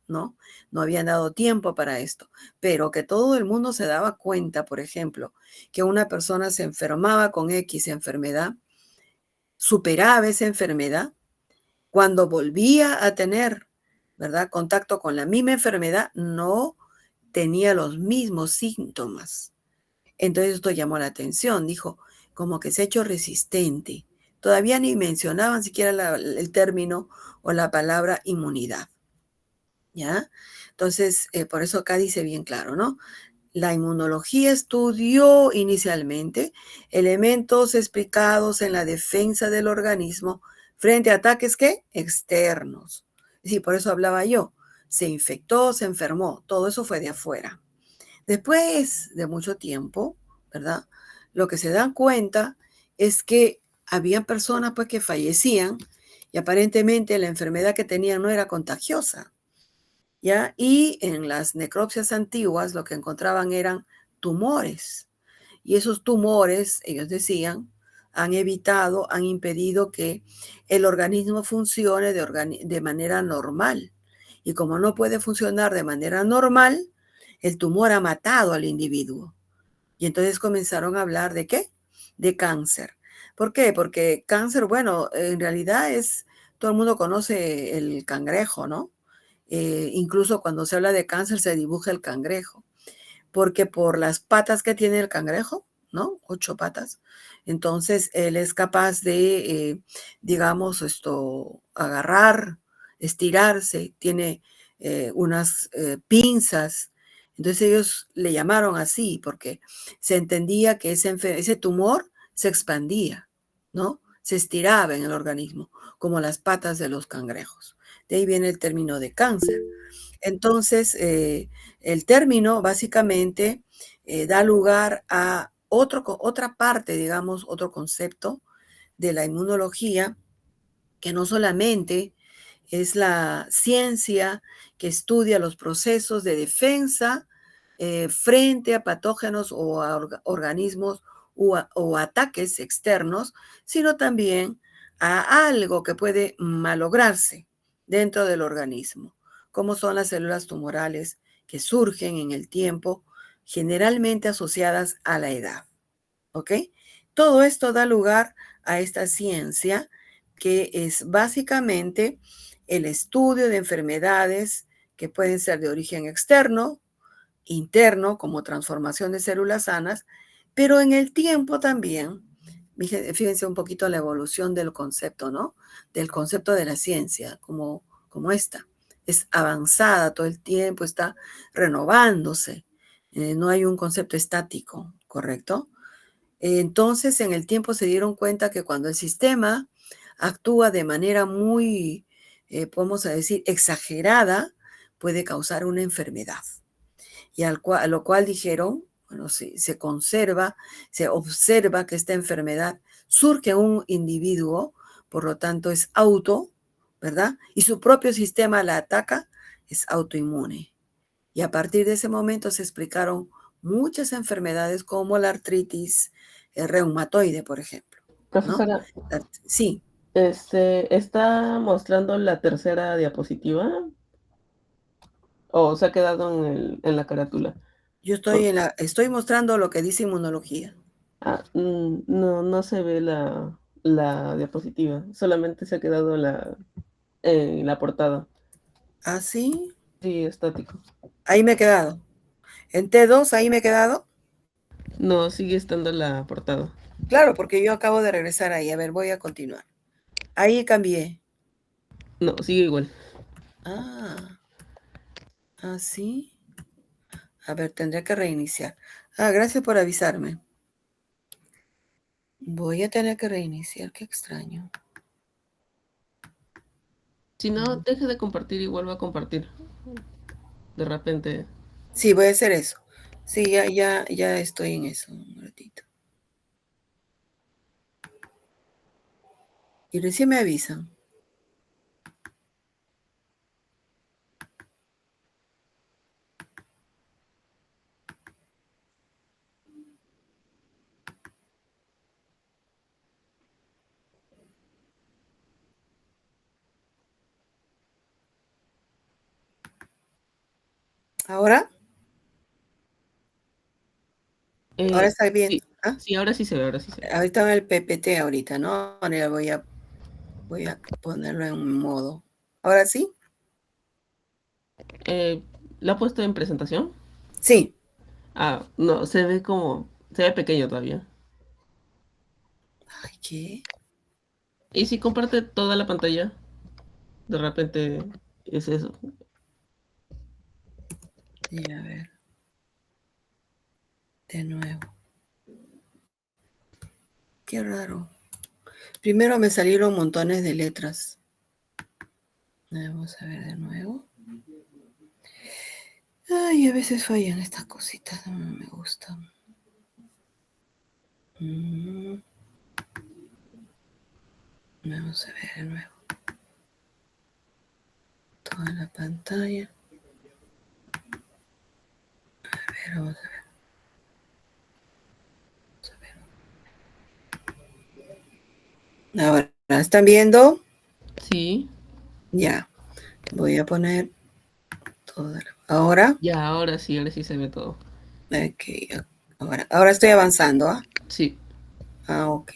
¿no? No habían dado tiempo para esto, pero que todo el mundo se daba cuenta, por ejemplo, que una persona se enfermaba con X enfermedad, superaba esa enfermedad, cuando volvía a tener, ¿verdad?, contacto con la misma enfermedad, no tenía los mismos síntomas. Entonces esto llamó la atención, dijo, como que se ha hecho resistente. Todavía ni mencionaban siquiera el término o la palabra inmunidad, ¿ya? Entonces, por eso acá dice bien claro, ¿no? La inmunología estudió inicialmente elementos explicados en la defensa del organismo frente a ataques, ¿qué? Externos. Sí, por eso hablaba yo. Se infectó, se enfermó, todo eso fue de afuera. Después de mucho tiempo, ¿verdad? Lo que se dan cuenta es que había personas pues que fallecían y aparentemente la enfermedad que tenían no era contagiosa, ¿ya? Y en las necropsias antiguas lo que encontraban eran tumores. Y esos tumores, ellos decían, han evitado, han impedido que el organismo funcione de manera normal. Y como no puede funcionar de manera normal, el tumor ha matado al individuo. Y entonces comenzaron a hablar de qué? De cáncer. ¿Por qué? Porque cáncer, bueno, en realidad es, todo el mundo conoce el cangrejo, ¿no? Incluso cuando se habla de cáncer se dibuja el cangrejo, porque por las patas que tiene el cangrejo, ¿no? 8 patas. Entonces él es capaz de, digamos, agarrar, estirarse, tiene unas pinzas. Entonces ellos le llamaron así porque se entendía que ese tumor se expandía, ¿no? Se estiraba en el organismo, como las patas de los cangrejos. De ahí viene el término de cáncer. Entonces, el término básicamente da lugar a otra parte, digamos, otro concepto de la inmunología, que no solamente es la ciencia que estudia los procesos de defensa frente a patógenos o a organismos o ataques externos, sino también a algo que puede malograrse dentro del organismo, como son las células tumorales que surgen en el tiempo, generalmente asociadas a la edad. ¿Ok? Todo esto da lugar a esta ciencia que es básicamente el estudio de enfermedades que pueden ser de origen externo, interno, como transformación de células sanas, pero en el tiempo también, fíjense un poquito la evolución del concepto, ¿no? Del concepto de la ciencia, como esta. Es avanzada todo el tiempo, está renovándose. No hay un concepto estático, ¿correcto? Entonces, en el tiempo se dieron cuenta que cuando el sistema actúa de manera muy, podemos decir, exagerada, puede causar una enfermedad. Y a lo cual dijeron, bueno, si se conserva, se observa que esta enfermedad surge en un individuo, por lo tanto es ¿verdad? Y su propio sistema la ataca, es autoinmune. Y a partir de ese momento se explicaron muchas enfermedades como la artritis reumatoide, por ejemplo, ¿no? Profesora, Sí, ¿está mostrando la tercera diapositiva o se ha quedado en la carátula? yo Por- estoy mostrando lo que dice inmunología. no, no se ve la diapositiva, solamente se ha quedado en la portada. ¿Ah, sí? Sí, estático. Ahí me he quedado. En T2, ahí me he quedado. No, sigue estando la portada. Claro, porque yo acabo de regresar ahí. A ver, voy a continuar. Ahí cambié. No, sigue igual. Ah, ¿ah, sí? A ver, tendré que reiniciar. Ah, gracias por avisarme. Voy a tener que reiniciar, qué extraño. Si no, Mm. deje de compartir y vuelva a compartir. De repente. Sí, voy a hacer eso. Sí, ya estoy en eso, un ratito. Y recién me avisan. ¿Ahora? Ahora está bien. Sí, ¿Ah? sí, ahora sí se ve, ahora sí se ve. Ahorita en el PPT ahorita, ¿no? Ahora voy a ponerlo en modo. ¿Ahora sí? Eh, ¿La ha puesto en presentación? Sí. Ah, no, se ve como, se ve pequeño todavía. Ay, ¿qué? Y si comparte toda la pantalla, de repente es eso. Sí, a ver, de nuevo. Qué raro. Primero me salieron montones de letras. Vamos a ver de nuevo. Ay, a veces fallan estas cositas, no me gustan. Mm, Vamos a ver de nuevo. Toda la pantalla. A ver, vamos a ver. Ahora, ¿están viendo? Sí, Ya. Voy a poner toda la... Ahora. ya, ahora sí se ve todo. Ok. Ahora estoy avanzando, ¿ah? Sí, Ah, ok.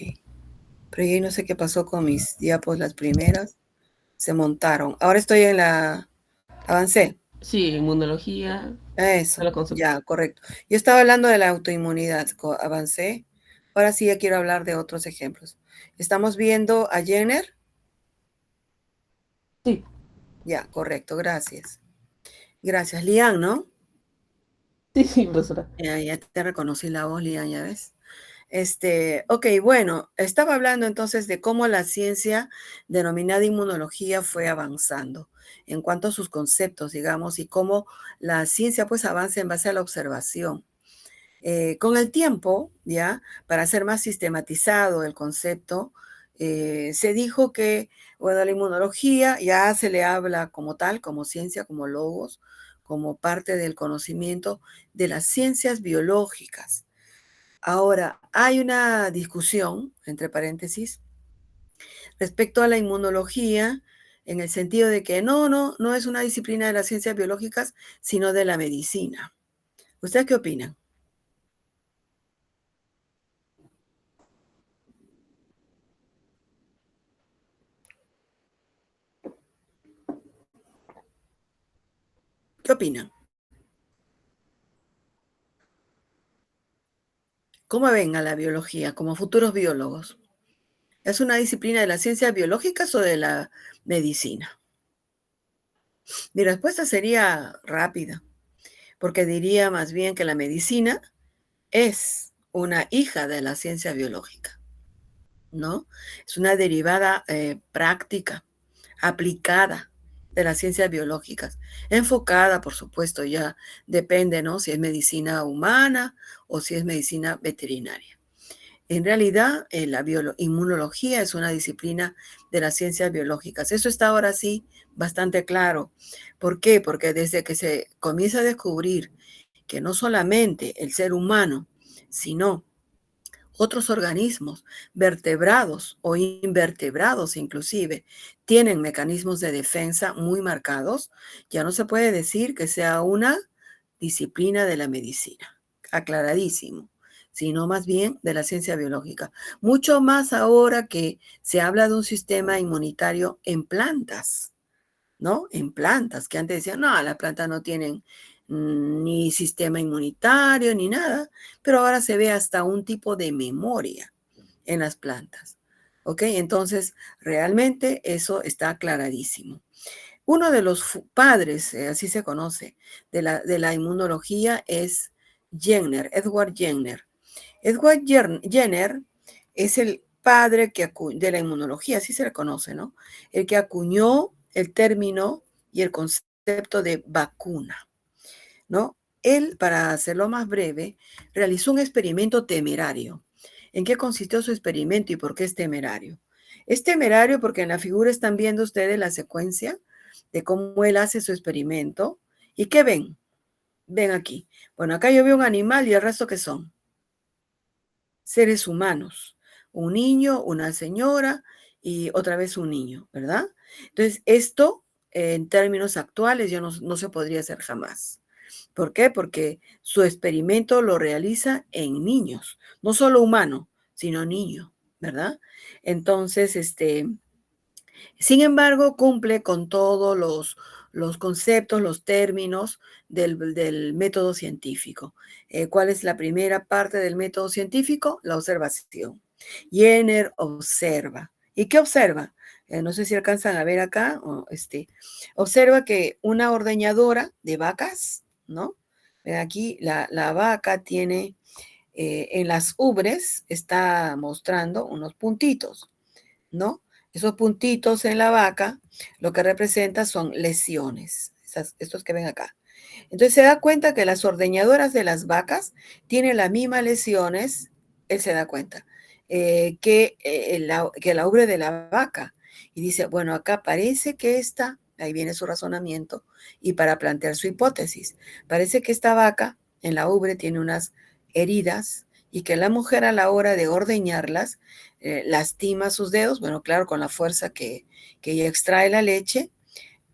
Pero yo no sé qué pasó con mis diapos, las primeras. Se montaron. Ahora estoy en la... Avancé. sí, inmunología, Eso, solo concepto. ya, correcto. Yo estaba hablando de la autoinmunidad. Avancé. Ahora sí ya quiero hablar de otros ejemplos. Estamos viendo a Jenner. Sí, Ya, correcto, gracias. Gracias, Lian, ¿no? sí, sí, profesora. Ya te reconocí la voz, Lian, ya ves. Ok, bueno, estaba hablando entonces de cómo la ciencia denominada inmunología fue avanzando en cuanto a sus conceptos, digamos, y cómo la ciencia pues avanza en base a la observación. Con el tiempo, ya, para hacer más sistematizado el concepto, se dijo que, bueno, la inmunología ya se le habla como tal, como ciencia, como logos, como parte del conocimiento de las ciencias biológicas. Ahora, hay una discusión, entre paréntesis, respecto a la inmunología, en el sentido de que no es una disciplina de las ciencias biológicas, sino de la medicina. ¿Ustedes qué opinan? ¿Qué opinan? ¿Cómo ven a la biología como futuros biólogos? ¿Es una disciplina de las ciencias biológicas o de la medicina? Mi respuesta sería rápida, porque diría más bien que la medicina es una hija de la ciencia biológica, ¿no? Es una derivada práctica, aplicada de las ciencias biológicas, enfocada, por supuesto, ya depende, ¿no? Si es medicina humana o si es medicina veterinaria. En realidad, la inmunología es una disciplina de las ciencias biológicas. Eso está ahora sí bastante claro. ¿Por qué? Porque desde que se comienza a descubrir que no solamente el ser humano, sino otros organismos, vertebrados o invertebrados inclusive, tienen mecanismos de defensa muy marcados, ya no se puede decir que sea una disciplina de la medicina, aclaradísimo, sino más bien de la ciencia biológica. Mucho más ahora que se habla de un sistema inmunitario en plantas, ¿no? En plantas, que antes decían, no, las plantas no tienen ni sistema inmunitario ni nada, pero ahora se ve hasta un tipo de memoria en las plantas. ¿Ok? Entonces, realmente eso está aclaradísimo. Uno de los padres, así se conoce, de la inmunología es Jenner, Edward Jenner. Edward Jenner es el padre de la inmunología, así se le conoce, ¿no? El que acuñó el término y el concepto de vacuna, ¿no? Él, para hacerlo más breve, realizó un experimento temerario. ¿En qué consistió su experimento y por qué es temerario? Es temerario porque en la figura están viendo ustedes la secuencia de cómo él hace su experimento. ¿Y qué ven? Ven aquí. Bueno, acá yo veo un animal y el resto, ¿qué son? Seres humanos. Un niño, una señora y otra vez un niño, ¿verdad? Entonces, esto en términos actuales ya no se podría hacer jamás. ¿Por qué? Porque su experimento lo realiza en niños, no solo humanos, sino niños, ¿verdad? Entonces, sin embargo, cumple con todos los conceptos, los términos del método científico. ¿Cuál es la primera parte del método científico? La observación. Jenner observa. ¿Y qué observa? No sé si alcanzan a ver acá. Observa que una ordeñadora de vacas, ¿no? Aquí la vaca tiene, en las ubres, está mostrando unos puntitos, ¿no? Esos puntitos en la vaca lo que representa son lesiones, estos que ven acá. Entonces se da cuenta que las ordeñadoras de las vacas tienen las mismas lesiones, él se da cuenta, que la ubre de la vaca. Y dice, bueno, acá parece que ahí viene su razonamiento, y para plantear su hipótesis, parece que esta vaca en la ubre tiene unas heridas y que la mujer a la hora de ordeñarlas lastima sus dedos, bueno, claro, con la fuerza que ella extrae la leche,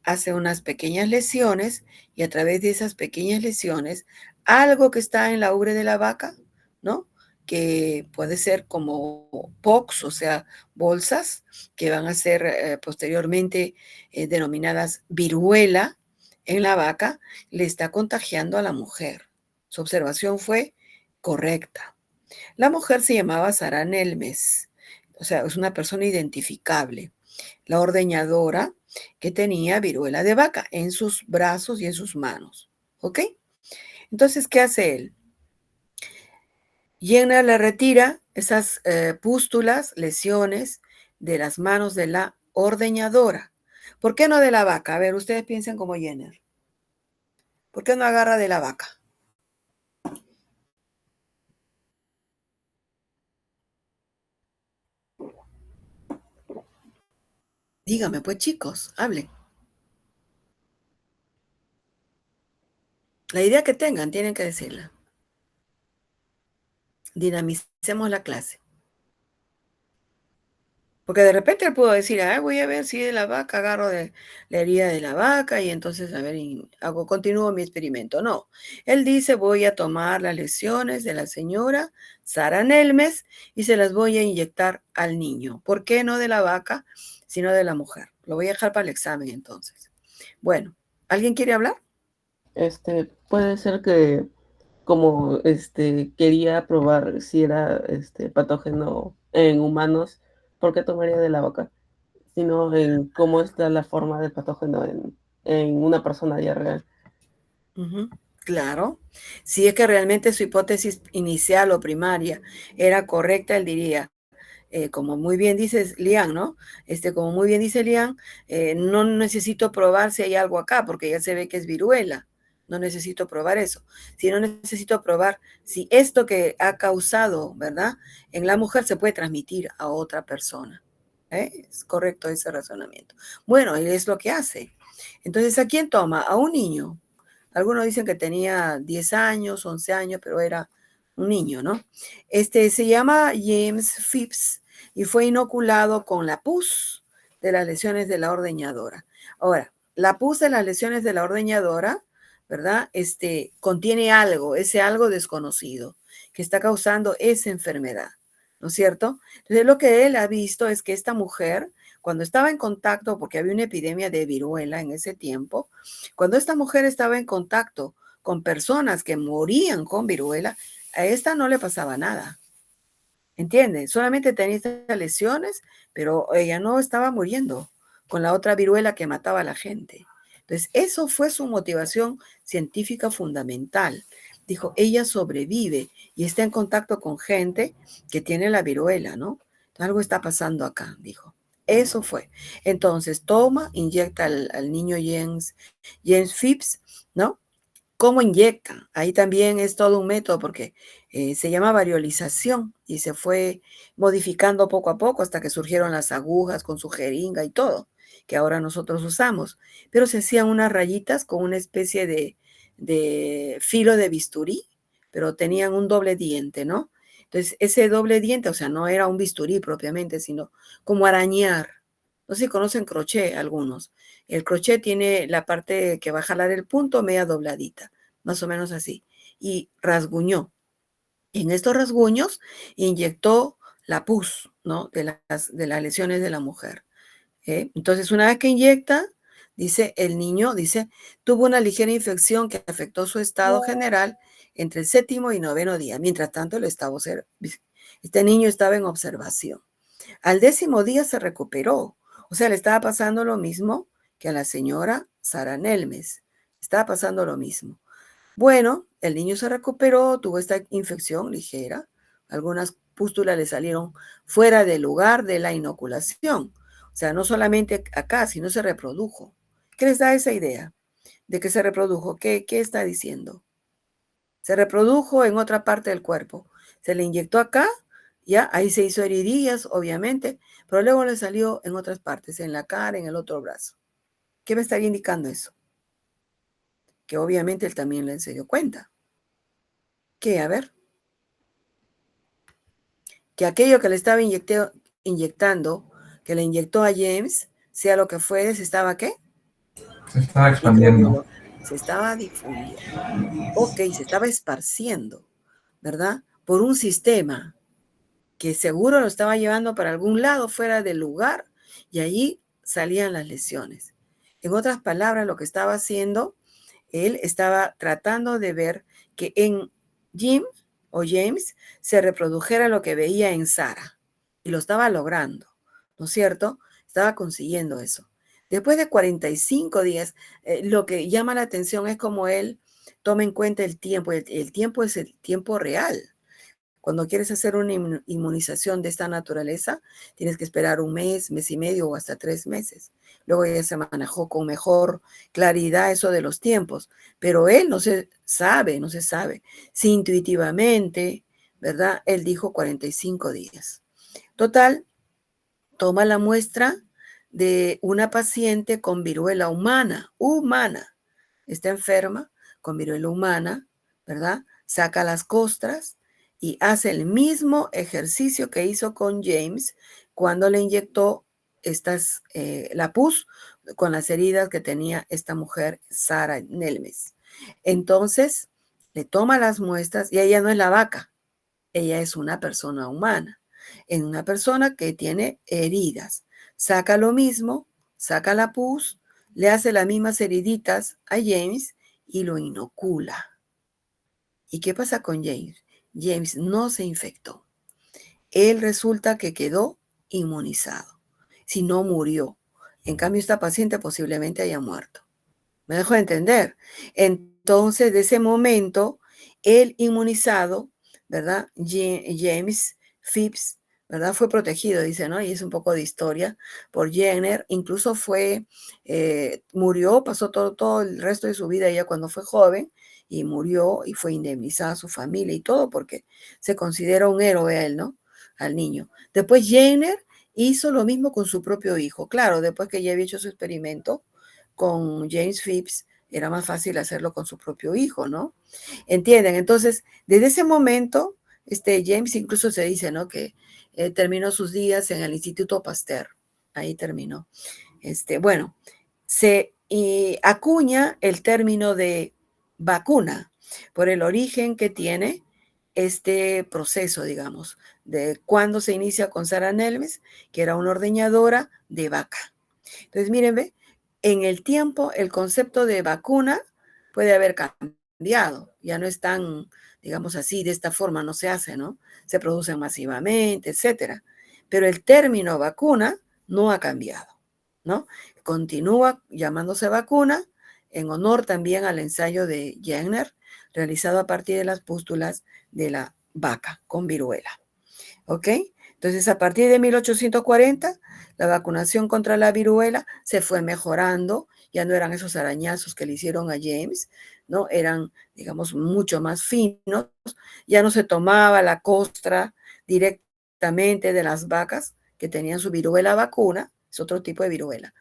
hace unas pequeñas lesiones y a través de esas pequeñas lesiones, algo que está en la ubre de la vaca, ¿no? Que puede ser como pox, o sea, bolsas que van a ser posteriormente denominadas viruela en la vaca, le está contagiando a la mujer. Su observación fue correcta. La mujer se llamaba Sara Nelmes, o sea, es una persona identificable. La ordeñadora que tenía viruela de vaca en sus brazos y en sus manos. ¿Ok? Entonces, ¿qué hace él? Jenner le retira esas pústulas, lesiones de las manos de la ordeñadora. ¿Por qué no de la vaca? A ver, ustedes piensen como Jenner. ¿Por qué no agarra de la vaca? Dígame, pues chicos, hablen. La idea que tengan, tienen que decirla. Dinamicemos la clase. Porque de repente él pudo decir, voy a ver si de la vaca, agarro de la herida de la vaca y entonces, a ver, continúo mi experimento. No, él dice, voy a tomar las lesiones de la señora Sara Nelmes y se las voy a inyectar al niño. ¿Por qué no de la vaca, sino de la mujer? Lo voy a dejar para el examen entonces. Bueno, ¿alguien quiere hablar? Puede ser que como quería probar si era patógeno en humanos, ¿por qué tomaría de la vaca? Sino en cómo está la forma del patógeno en una persona ya real. Ujú, claro. Si es que realmente su hipótesis inicial o primaria era correcta, él diría, como muy bien dice Lian, ¿no? Como muy bien dice Lian, no necesito probar si hay algo acá, porque ya se ve que es viruela. No necesito probar eso. Si no necesito probar si esto que ha causado, ¿verdad? En la mujer se puede transmitir a otra persona. Es correcto ese razonamiento. Bueno, él es lo que hace. Entonces, ¿a quién toma? A un niño. Algunos dicen que tenía 10 años, 11 años, pero era un niño, ¿no? Se llama James Phipps y fue inoculado con la pus de las lesiones de la ordeñadora. Ahora, la pus de las lesiones de la ordeñadora, ¿verdad? Contiene algo, ese algo desconocido, que está causando esa enfermedad, ¿no es cierto? Entonces, lo que él ha visto es que esta mujer, cuando estaba en contacto, porque había una epidemia de viruela en ese tiempo, cuando esta mujer estaba en contacto con personas que morían con viruela, a esta no le pasaba nada. ¿Entiendes? Solamente tenía estas lesiones, pero ella no estaba muriendo con la otra viruela que mataba a la gente. Entonces, eso fue su motivación científica fundamental. Dijo, ella sobrevive y está en contacto con gente que tiene la viruela, ¿no? Entonces, algo está pasando acá, dijo. Eso fue. Entonces, toma, inyecta al niño James Phipps, ¿no? ¿Cómo inyecta? Ahí también es todo un método porque se llama variolización y se fue modificando poco a poco hasta que surgieron las agujas con su jeringa y todo, que ahora nosotros usamos. Pero se hacían unas rayitas con una especie de filo de bisturí, pero tenían un doble diente, ¿no? Entonces, ese doble diente, o sea, no era un bisturí propiamente, sino como arañar. No sé si conocen crochet algunos. El crochet tiene la parte que va a jalar el punto media dobladita. más o menos así, y rasguñó. En estos rasguños inyectó la pus, ¿no? De las lesiones de la mujer. Entonces, una vez que inyecta, dice el niño, dice, tuvo una ligera infección que afectó su estado general entre el 7º y 9º día. Mientras tanto, este niño estaba en observación. Al 10º día se recuperó. O sea, le estaba pasando lo mismo que a la señora Sara Nelmes. Estaba pasando lo mismo. Bueno, el niño se recuperó, tuvo esta infección ligera. Algunas pústulas le salieron fuera del lugar de la inoculación. O sea, no solamente acá, sino se reprodujo. ¿Qué les da esa idea de que se reprodujo? ¿Qué está diciendo? Se reprodujo en otra parte del cuerpo. Se le inyectó acá, ya, ahí se hizo heridillas, obviamente, pero luego le salió en otras partes, en la cara, en el otro brazo. ¿Qué me estaría indicando eso? Que obviamente él también se dio cuenta. ¿Qué? A ver. Que aquello que le estaba inyectando, que le inyectó a James, sea lo que fuere, ¿se estaba qué? Se estaba expandiendo. Dígamelo. Se estaba difundiendo. Ok, se estaba esparciendo, ¿verdad? Por un sistema que seguro lo estaba llevando para algún lado fuera del lugar y allí salían las lesiones. En otras palabras, lo que estaba haciendo, él estaba tratando de ver que en Jim o James se reprodujera lo que veía en Sara y lo estaba logrando, ¿no es cierto? Estaba consiguiendo eso. Después de 45 días, lo que llama la atención es como él toma en cuenta el tiempo. El tiempo es el tiempo real. Cuando quieres hacer una inmunización de esta naturaleza, tienes que esperar un mes, mes y medio o hasta 3 meses. Luego ya se manejó con mejor claridad eso de los tiempos, pero él no se sabe. Si intuitivamente, ¿verdad? Él dijo 45 días. Total, toma la muestra de una paciente con viruela humana. Está enferma con viruela humana, ¿verdad? Saca las costras y hace el mismo ejercicio que hizo con James cuando le inyectó la pus con las heridas que tenía esta mujer, Sara Nelmes. Entonces, le toma las muestras y ella no es la vaca, ella es una persona humana, en una persona que tiene heridas. Saca lo mismo, saca la pus, le hace las mismas heriditas a James y lo inocula. ¿Y qué pasa con James? James no se infectó. Él resulta que quedó inmunizado. Si no murió. En cambio, esta paciente posiblemente haya muerto. ¿Me dejo de entender? Entonces, de ese momento, el inmunizado, ¿verdad? James Phipps, ¿verdad? Fue protegido, dice, ¿no? Y es un poco de historia por Jenner. Incluso murió, pasó todo el resto de su vida ya cuando fue joven y murió y fue indemnizada su familia y todo porque se considera un héroe a él, ¿no? Al niño. Después Jenner hizo lo mismo con su propio hijo. Claro, después que ya había hecho su experimento con James Phipps, era más fácil hacerlo con su propio hijo, ¿no? ¿Entienden? Entonces, desde ese momento, James incluso se dice, ¿no? Que terminó sus días en el Instituto Pasteur. Ahí terminó. Bueno, se acuña el término de vacuna por el origen que tiene este proceso, digamos, de cuando se inicia con Sara Nelmes, que era una ordeñadora de vaca. Entonces, miren, ve, en el tiempo el concepto de vacuna puede haber cambiado, ya no es tan, digamos así, de esta forma no se hace, ¿no? Se producen masivamente, etcétera. Pero el término vacuna no ha cambiado, ¿no? Continúa llamándose vacuna en honor también al ensayo de Jenner, realizado a partir de las pústulas de la vaca con viruela. ¿Ok? Entonces, a partir de 1840, la vacunación contra la viruela se fue mejorando, ya no eran esos arañazos que le hicieron a James, ¿no? Eran, digamos, mucho más finos, ya no se tomaba la costra directamente de las vacas que tenían su viruela vacuna, es otro tipo de viruela.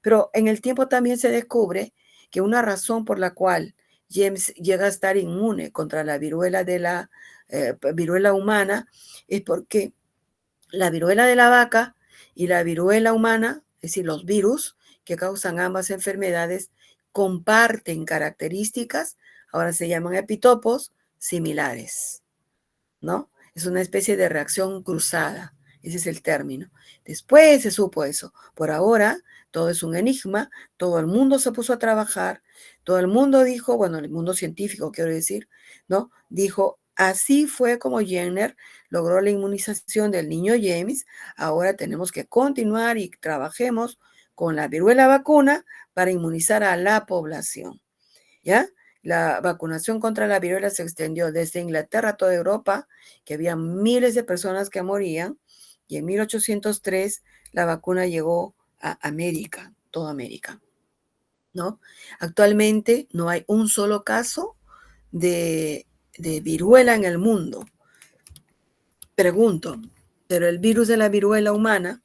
Pero en el tiempo también se descubre que una razón por la cual James llega a estar inmune contra la viruela viruela humana es porque la viruela de la vaca y la viruela humana, es decir, los virus que causan ambas enfermedades, comparten características, ahora se llaman epitopos similares, ¿no? Es una especie de reacción cruzada, ese es el término. Después se supo eso. Por ahora, todo es un enigma, todo el mundo se puso a trabajar, todo el mundo dijo, bueno, el mundo científico, quiero decir, ¿no? Dijo, así fue como Jenner logró la inmunización del niño James, ahora tenemos que continuar y trabajemos con la viruela vacuna para inmunizar a la población, ¿ya? La vacunación contra la viruela se extendió desde Inglaterra a toda Europa, que había miles de personas que morían, y en 1803 la vacuna llegó a América, toda América, ¿no? Actualmente no hay un solo caso de viruela en el mundo. Pregunto, ¿pero el virus de la viruela humana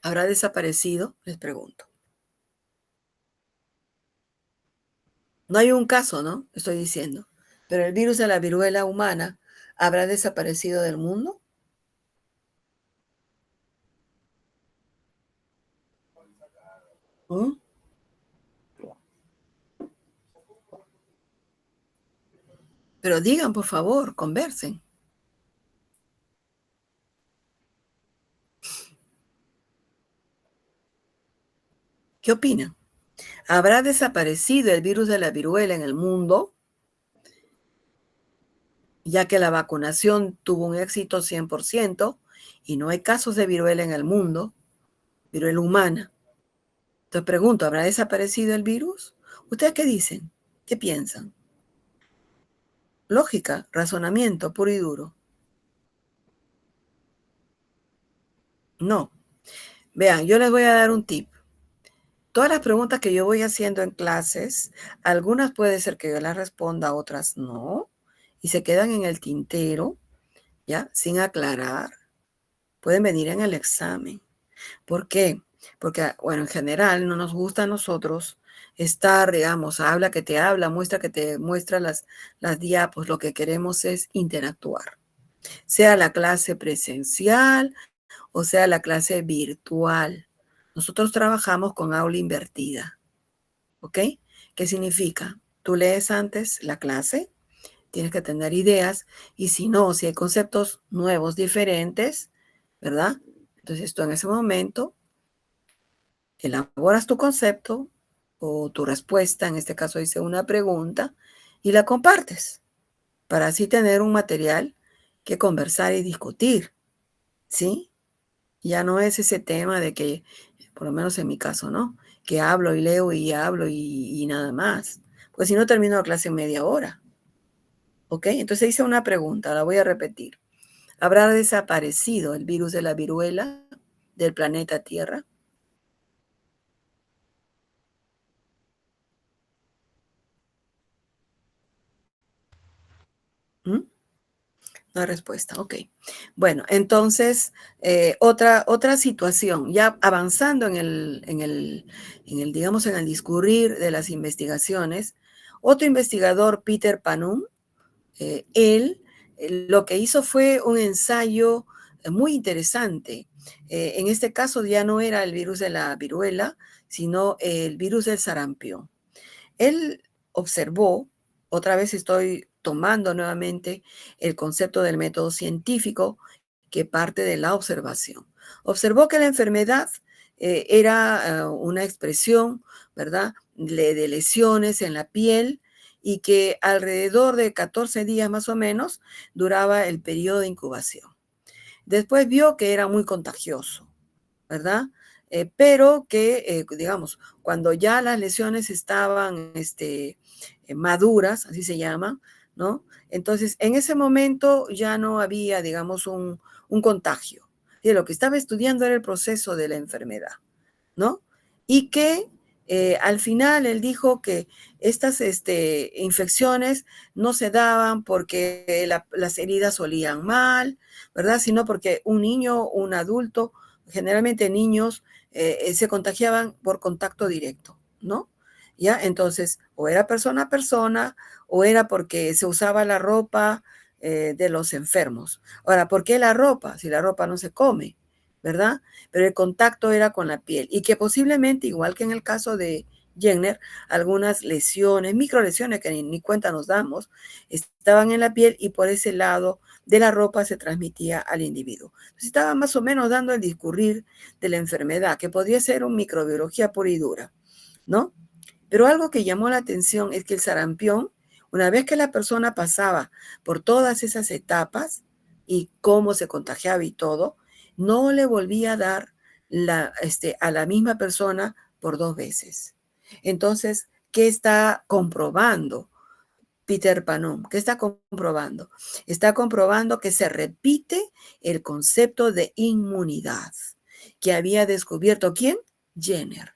habrá desaparecido? Les pregunto. No hay un caso, ¿no? Estoy diciendo. Pero el virus de la viruela humana habrá desaparecido del mundo. ¿Mm? Pero digan, por favor, conversen. ¿Qué opinan? ¿Habrá desaparecido el virus de la viruela en el mundo, ya que la vacunación tuvo un éxito 100% y no hay casos de viruela en el mundo, viruela humana? Entonces pregunto, ¿habrá desaparecido el virus? ¿Ustedes qué dicen? ¿Qué piensan? Lógica, razonamiento puro y duro. No. Vean, yo les voy a dar un tip. Todas las preguntas que yo voy haciendo en clases, algunas puede ser que yo las responda, otras no, y se quedan en el tintero, ¿ya? Sin aclarar. Pueden venir en el examen. ¿Por qué? Porque, bueno, en general no nos gusta a nosotros estar, digamos, habla que te habla, muestra que te muestra las diapos. Lo que queremos es interactuar. Sea la clase presencial o sea la clase virtual. Nosotros trabajamos con aula invertida, ¿ok? ¿Qué significa? Tú lees antes la clase, tienes que tener ideas, y si no, si hay conceptos nuevos, diferentes, ¿verdad? Entonces tú en ese momento elaboras tu concepto o tu respuesta, en este caso hice una pregunta, y la compartes, para así tener un material que conversar y discutir, ¿sí? Ya no es ese tema de que, por lo menos en mi caso, ¿no? Que hablo y leo y hablo y nada más. Pues si no termino la clase en media hora. ¿Ok? Entonces hice una pregunta, la voy a repetir. ¿Habrá desaparecido el virus de la viruela del planeta Tierra? ¿Mm? No hay respuesta, ok. Bueno, entonces, otra situación, ya avanzando digamos, en el discurrir de las investigaciones, otro investigador, Peter Panum, él lo que hizo fue un ensayo muy interesante. En este caso ya no era el virus de la viruela, sino el virus del sarampión. Él observó, otra vez estoy tomando nuevamente el concepto del método científico que parte de la observación. Observó que la enfermedad era una expresión, ¿verdad?, de lesiones en la piel, y que alrededor de 14 días más o menos duraba el periodo de incubación. Después vio que era muy contagioso, ¿verdad? Pero que, digamos, cuando ya las lesiones estaban maduras, así se llama, ¿no? Entonces, en ese momento ya no había, digamos, un contagio. Y lo que estaba estudiando era el proceso de la enfermedad, ¿no? Y que al final él dijo que estas infecciones no se daban porque las heridas olían mal, ¿verdad? Sino porque un niño o un adulto, generalmente niños, se contagiaban por contacto directo, ¿no? ¿Ya? Entonces, o era persona a persona, o era porque se usaba la ropa de los enfermos. Ahora, ¿por qué la ropa? Si la ropa no se come, ¿verdad? Pero el contacto era con la piel, y que posiblemente, igual que en el caso de Jenner, algunas lesiones, microlesiones que ni cuenta nos damos, estaban en la piel y por ese lado de la ropa se transmitía al individuo. Entonces, estaba más o menos dando el discurrir de la enfermedad, que podría ser una microbiología pura y dura, ¿no? Pero algo que llamó la atención es que el sarampión, una vez que la persona pasaba por todas esas etapas y cómo se contagiaba y todo, no le volvía a dar a la misma persona por 2 veces. Entonces, ¿qué está comprobando Peter Panum? ¿Qué está comprobando? Está comprobando que se repite el concepto de inmunidad que había descubierto ¿quién? Jenner.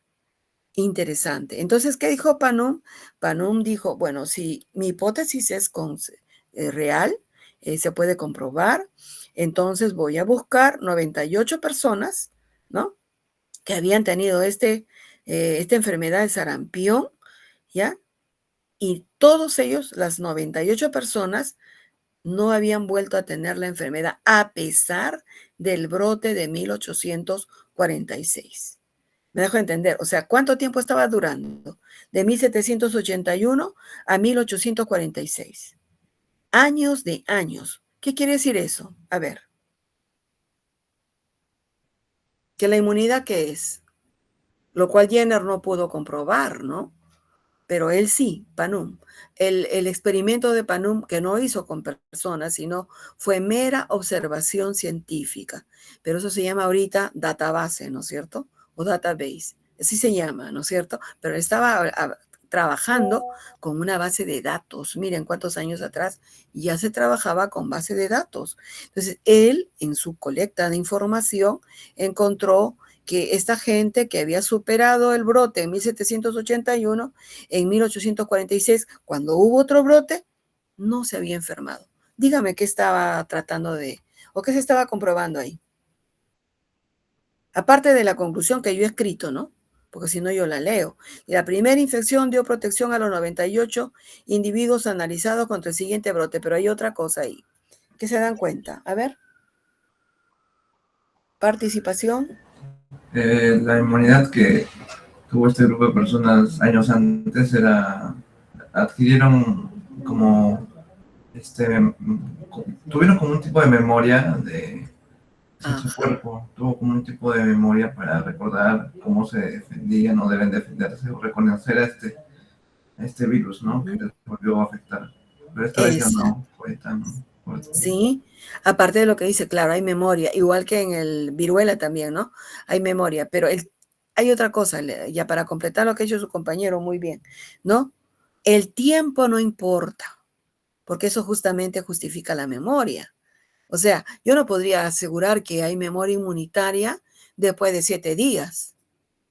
Interesante. Entonces, ¿qué dijo Panum? Panum dijo, bueno, si mi hipótesis es real, se puede comprobar, entonces voy a buscar 98 personas, ¿no? Que habían tenido esta enfermedad de sarampión, ¿ya? Y todos ellos, las 98 personas, no habían vuelto a tener la enfermedad a pesar del brote de 1846. Me dejo entender, o sea, ¿cuánto tiempo estaba durando? De 1781 a 1846. Años de años. ¿Qué quiere decir eso? A ver. Que la inmunidad, ¿qué es? Lo cual Jenner no pudo comprobar, ¿no? Pero él sí, Panum. El experimento de Panum, que no hizo con personas, sino fue mera observación científica. Pero eso se llama ahorita database, ¿no es cierto? O database. Así se llama, ¿no es cierto? Pero estaba trabajando con una base de datos. Miren cuántos años atrás ya se trabajaba con base de datos. Entonces, él, en su colecta de información, encontró que esta gente que había superado el brote en 1781, en 1846, cuando hubo otro brote, no se había enfermado. Dígame qué estaba tratando o qué se estaba comprobando ahí. Aparte de la conclusión que yo he escrito, ¿no? Porque si no yo la leo. La primera infección dio protección a los 98 individuos analizados contra el siguiente brote, pero hay otra cosa ahí. ¿Qué se dan cuenta? A ver. Participación. La inmunidad que tuvo este grupo de personas años antes adquirieron como, tuvieron como un tipo de memoria su cuerpo tuvo como un tipo de memoria para recordar cómo se defendían o deben defenderse o reconocer a este virus, ¿no? Que les volvió a afectar. Pero esta vez ya no fue tan fuerte. Sí, aparte de lo que dice, claro, hay memoria, igual que en el viruela también, ¿no? Hay memoria, pero hay otra cosa, ya para completar lo que ha hecho su compañero, muy bien, ¿no? El tiempo no importa, porque eso justamente justifica la memoria. O sea, yo no podría asegurar que hay memoria inmunitaria después de 7 días,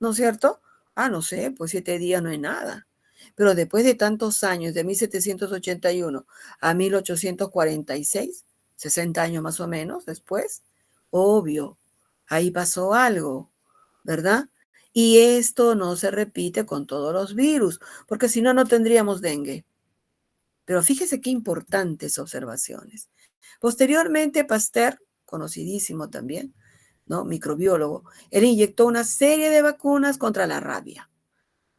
¿no es cierto? No sé, pues 7 días no hay nada. Pero después de tantos años, de 1781 a 1846, 60 años más o menos después, obvio, ahí pasó algo, ¿verdad? Y esto no se repite con todos los virus, porque si no, no tendríamos dengue. Pero fíjese qué importantes observaciones. Posteriormente, Pasteur, conocidísimo también, ¿no? Microbiólogo, él inyectó una serie de vacunas contra la rabia,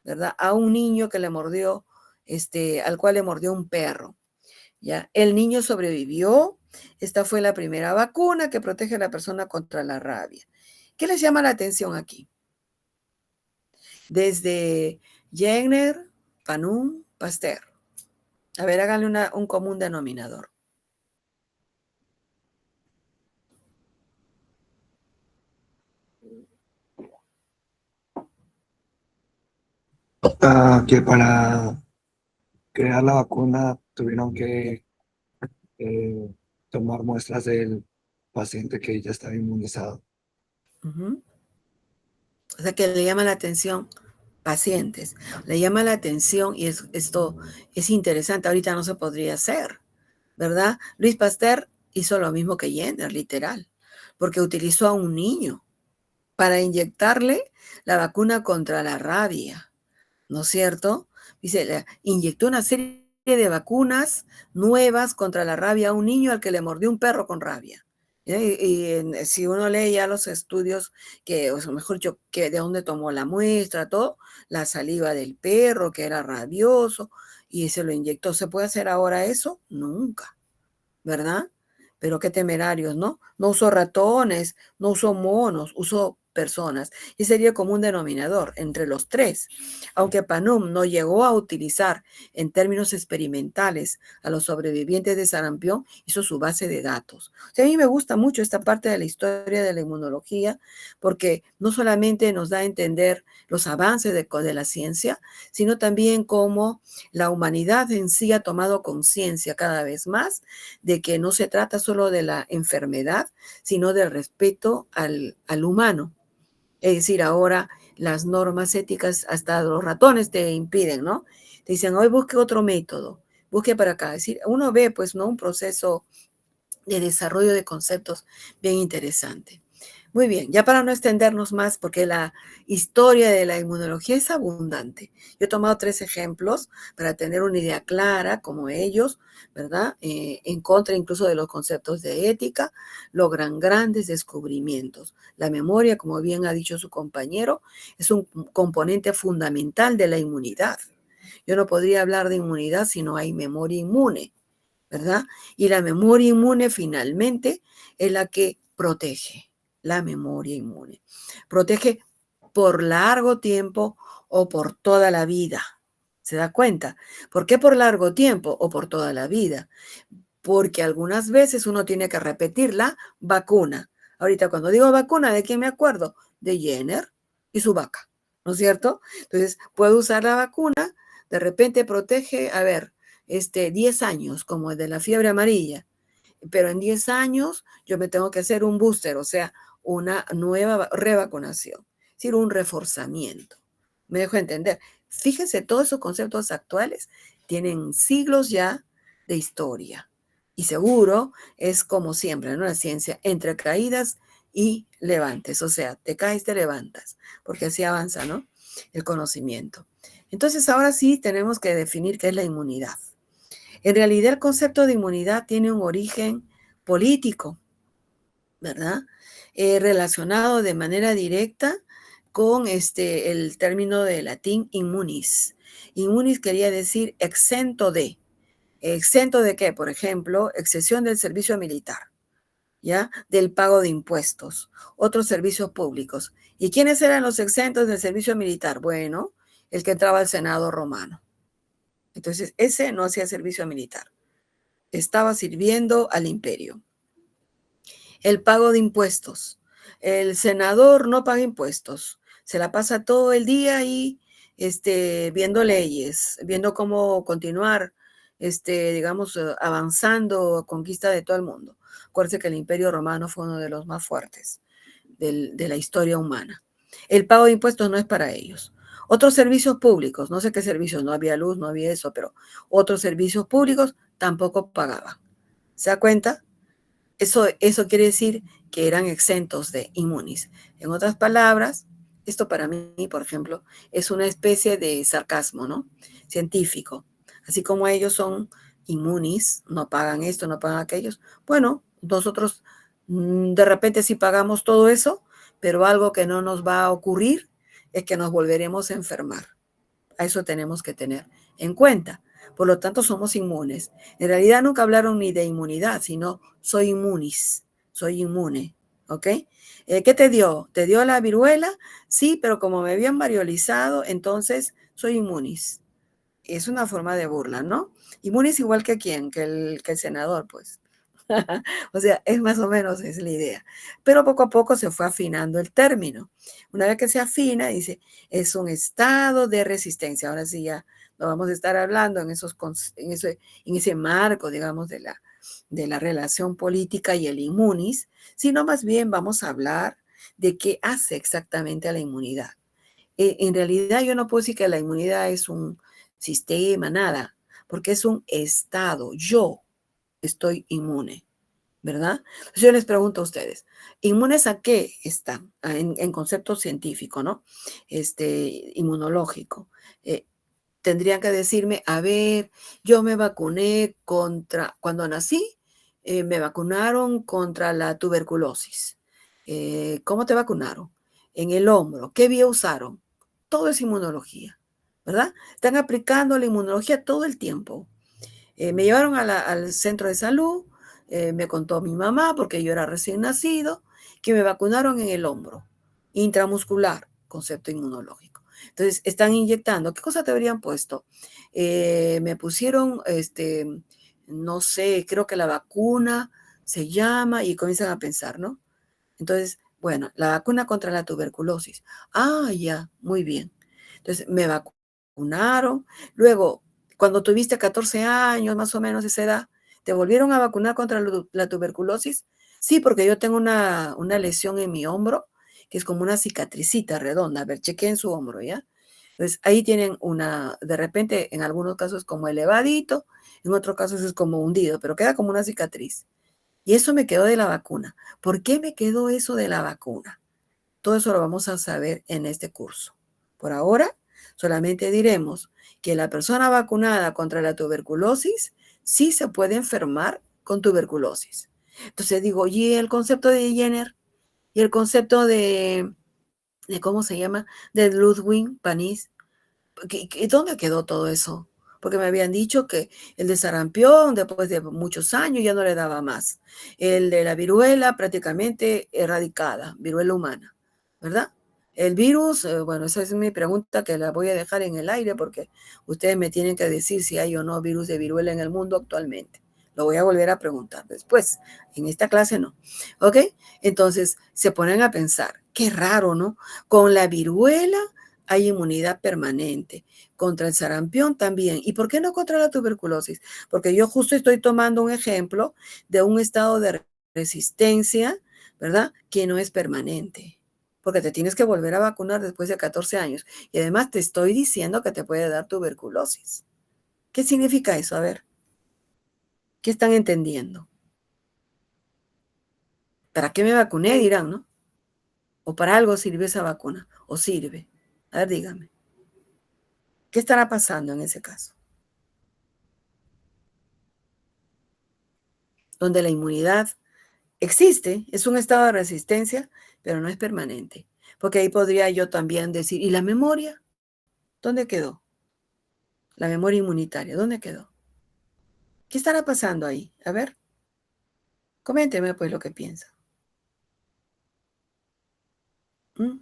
¿verdad? A un niño que le mordió, al cual le mordió un perro, ¿ya? El niño sobrevivió. Esta fue la primera vacuna que protege a la persona contra la rabia. ¿Qué les llama la atención aquí? Desde Jenner, Panum, Pasteur. A ver, háganle un común denominador. Que para crear la vacuna tuvieron que eh, tomar muestras del paciente que ya estaba inmunizado. O sea, que le llama la atención pacientes, le llama la atención y esto es interesante, ahorita no se podría hacer, ¿verdad? Luis Pasteur hizo lo mismo que Jenner, literal, porque utilizó a un niño para inyectarle la vacuna contra la rabia, ¿no es cierto? Dice, inyectó una serie de vacunas nuevas contra la rabia a un niño al que le mordió un perro con rabia. Si uno lee ya los estudios, o sea, mejor dicho, que de dónde tomó la muestra, todo, la saliva del perro, que era rabioso, y se lo inyectó. ¿Se puede hacer ahora eso? Nunca, ¿verdad? Pero qué temerarios, ¿no? No usó ratones, no usó monos, usó personas. Y sería como un denominador entre los tres. Aunque Panum no llegó a utilizar en términos experimentales a los sobrevivientes de sarampión, hizo su base de datos. O sea, a mí me gusta mucho esta parte de la historia de la inmunología porque no solamente nos da a entender los avances de la ciencia, sino también cómo la humanidad en sí ha tomado conciencia cada vez más de que no se trata solo de la enfermedad, sino del respeto al humano. Es decir, ahora las normas éticas, hasta los ratones te impiden, ¿no? Te dicen, hoy busque otro método, busque para acá. Es decir, uno ve, pues, ¿no? Un proceso de desarrollo de conceptos bien interesante. Muy bien, ya para no extendernos más, porque la historia de la inmunología es abundante. Yo he tomado 3 ejemplos para tener una idea clara, como ellos, ¿verdad? En contra incluso de los conceptos de ética, logran grandes descubrimientos. La memoria, como bien ha dicho su compañero, es un componente fundamental de la inmunidad. Yo no podría hablar de inmunidad si no hay memoria inmune, ¿verdad? Y la memoria inmune finalmente es la que protege. La memoria inmune. Protege por largo tiempo o por toda la vida. ¿Se da cuenta? ¿Por qué por largo tiempo o por toda la vida? Porque algunas veces uno tiene que repetir la vacuna. Ahorita cuando digo vacuna, ¿de quién me acuerdo? De Jenner y su vaca, ¿no es cierto? Entonces, puedo usar la vacuna, de repente protege, 10 años, como el de la fiebre amarilla, pero en 10 años yo me tengo que hacer un booster, o sea, una nueva revacunación, es decir, un reforzamiento. ¿Me dejo entender? Fíjense, todos esos conceptos actuales tienen siglos ya de historia. Y seguro es como siempre, ¿no? La ciencia, entre caídas y levantes. O sea, te caes, te levantas, porque así avanza, ¿no? El conocimiento. Entonces, ahora sí tenemos que definir qué es la inmunidad. En realidad, el concepto de inmunidad tiene un origen político, ¿verdad? Relacionado de manera directa con el término de latín immunis. Immunis quería decir exento de. ¿Exento de qué? Por ejemplo, excepción del servicio militar, ¿ya? Del pago de impuestos, otros servicios públicos. ¿Y quiénes eran los exentos del servicio militar? Bueno, el que entraba al Senado romano. Entonces, ese no hacía servicio militar. Estaba sirviendo al imperio. El pago de impuestos. El senador no paga impuestos. Se la pasa todo el día ahí viendo leyes, viendo cómo continuar, digamos, avanzando a conquista de todo el mundo. Acuérdense que el Imperio Romano fue uno de los más fuertes de la historia humana. El pago de impuestos no es para ellos. Otros servicios públicos, no sé qué servicios, no había luz, no había eso, pero otros servicios públicos tampoco pagaban. ¿Se da cuenta? Eso quiere decir que eran exentos de inmunis. En otras palabras, esto para mí, por ejemplo, es una especie de sarcasmo, ¿no? Científico. Así como ellos son inmunis, no pagan esto, no pagan aquellos. Bueno, nosotros de repente sí pagamos todo eso, pero algo que no nos va a ocurrir es que nos volveremos a enfermar. A eso tenemos que tener en cuenta. Por lo tanto, somos inmunes. En realidad nunca hablaron ni de inmunidad, sino soy inmunis, soy inmune. ¿Ok? ¿Qué te dio? ¿Te dio la viruela? Sí, pero como me habían variolizado, entonces soy inmunis. Es una forma de burla, ¿no? Inmunis igual que quién, que el senador, pues. O sea, es más o menos es la idea. Pero poco a poco se fue afinando el término. Una vez que se afina, dice, es un estado de resistencia. Ahora sí ya no vamos a estar hablando en ese marco, digamos, de la relación política y el inmunis, sino más bien vamos a hablar de qué hace exactamente a la inmunidad. En realidad yo no puedo decir que la inmunidad es un sistema, nada, porque es un estado. Yo estoy inmune, ¿verdad? Entonces yo les pregunto a ustedes, ¿inmunes a qué están? En concepto científico, ¿no? Inmunológico. Tendrían que decirme, a ver, yo me vacuné cuando nací, me vacunaron contra la tuberculosis. ¿Cómo te vacunaron? En el hombro. ¿Qué vía usaron? Todo es inmunología, ¿verdad? Están aplicando la inmunología todo el tiempo. Me llevaron al centro de salud, me contó mi mamá, porque yo era recién nacido, que me vacunaron en el hombro, intramuscular, concepto inmunológico. Entonces, están inyectando. ¿Qué cosa te habrían puesto? Me pusieron, no sé, creo que la vacuna se llama, y comienzan a pensar, ¿no? Entonces, bueno, la vacuna contra la tuberculosis. Ah, ya, muy bien. Entonces, me vacunaron. Luego, cuando tuviste 14 años, más o menos esa edad, ¿te volvieron a vacunar contra la tuberculosis? Sí, porque yo tengo una lesión en mi hombro, que es como una cicatricita redonda. A ver, chequeen su hombro, ¿ya? Entonces, ahí tienen de repente, en algunos casos como elevadito, en otros casos es como hundido, pero queda como una cicatriz. Y eso me quedó de la vacuna. ¿Por qué me quedó eso de la vacuna? Todo eso lo vamos a saber en este curso. Por ahora, solamente diremos que la persona vacunada contra la tuberculosis sí se puede enfermar con tuberculosis. Entonces digo, ¿y el concepto de Jenner? ¿Y el concepto de cómo se llama? De Ludwig Panis. ¿Dónde quedó todo eso? Porque me habían dicho que el de sarampión, después de muchos años, ya no le daba más. El de la viruela, prácticamente erradicada, viruela humana, ¿verdad? El virus, bueno, esa es mi pregunta que la voy a dejar en el aire porque ustedes me tienen que decir si hay o no virus de viruela en el mundo actualmente. Lo voy a volver a preguntar después. En esta clase no. ¿Ok? Entonces se ponen a pensar, qué raro, ¿no? Con la viruela hay inmunidad permanente. Contra el sarampión también. ¿Y por qué no contra la tuberculosis? Porque yo justo estoy tomando un ejemplo de un estado de resistencia, ¿verdad? Que no es permanente. Porque te tienes que volver a vacunar después de 14 años. Y además te estoy diciendo que te puede dar tuberculosis. ¿Qué significa eso? A ver, ¿qué están entendiendo? ¿Para qué me vacuné? Dirán, ¿no? ¿O para algo sirvió esa vacuna? ¿O sirve? A ver, dígame. ¿Qué estará pasando en ese caso? Donde la inmunidad existe, es un estado de resistencia, pero no es permanente. Porque ahí podría yo también decir, ¿y la memoria? ¿Dónde quedó? La memoria inmunitaria, ¿dónde quedó? ¿Qué estará pasando ahí? A ver, coménteme pues lo que piensa. ¿Mm?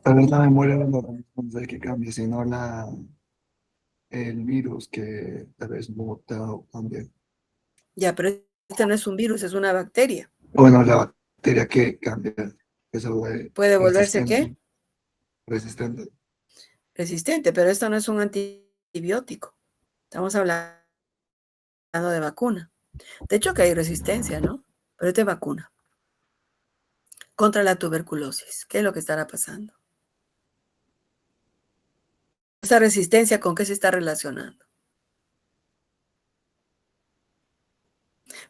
Tal vez la memoria del organismo no es el que cambie, sino el virus que tal vez muta o cambia. Ya, pero este no es un virus, es una bacteria. Bueno, la bacteria que cambia, que se vuelve ¿Puede volverse qué? resistente, resistente. Resistente, pero esto no es un antibiótico. Estamos hablando de vacuna. De hecho que hay resistencia, ¿no? Pero esta es vacuna. Contra la tuberculosis. ¿Qué es lo que estará pasando? ¿Esa resistencia con qué se está relacionando?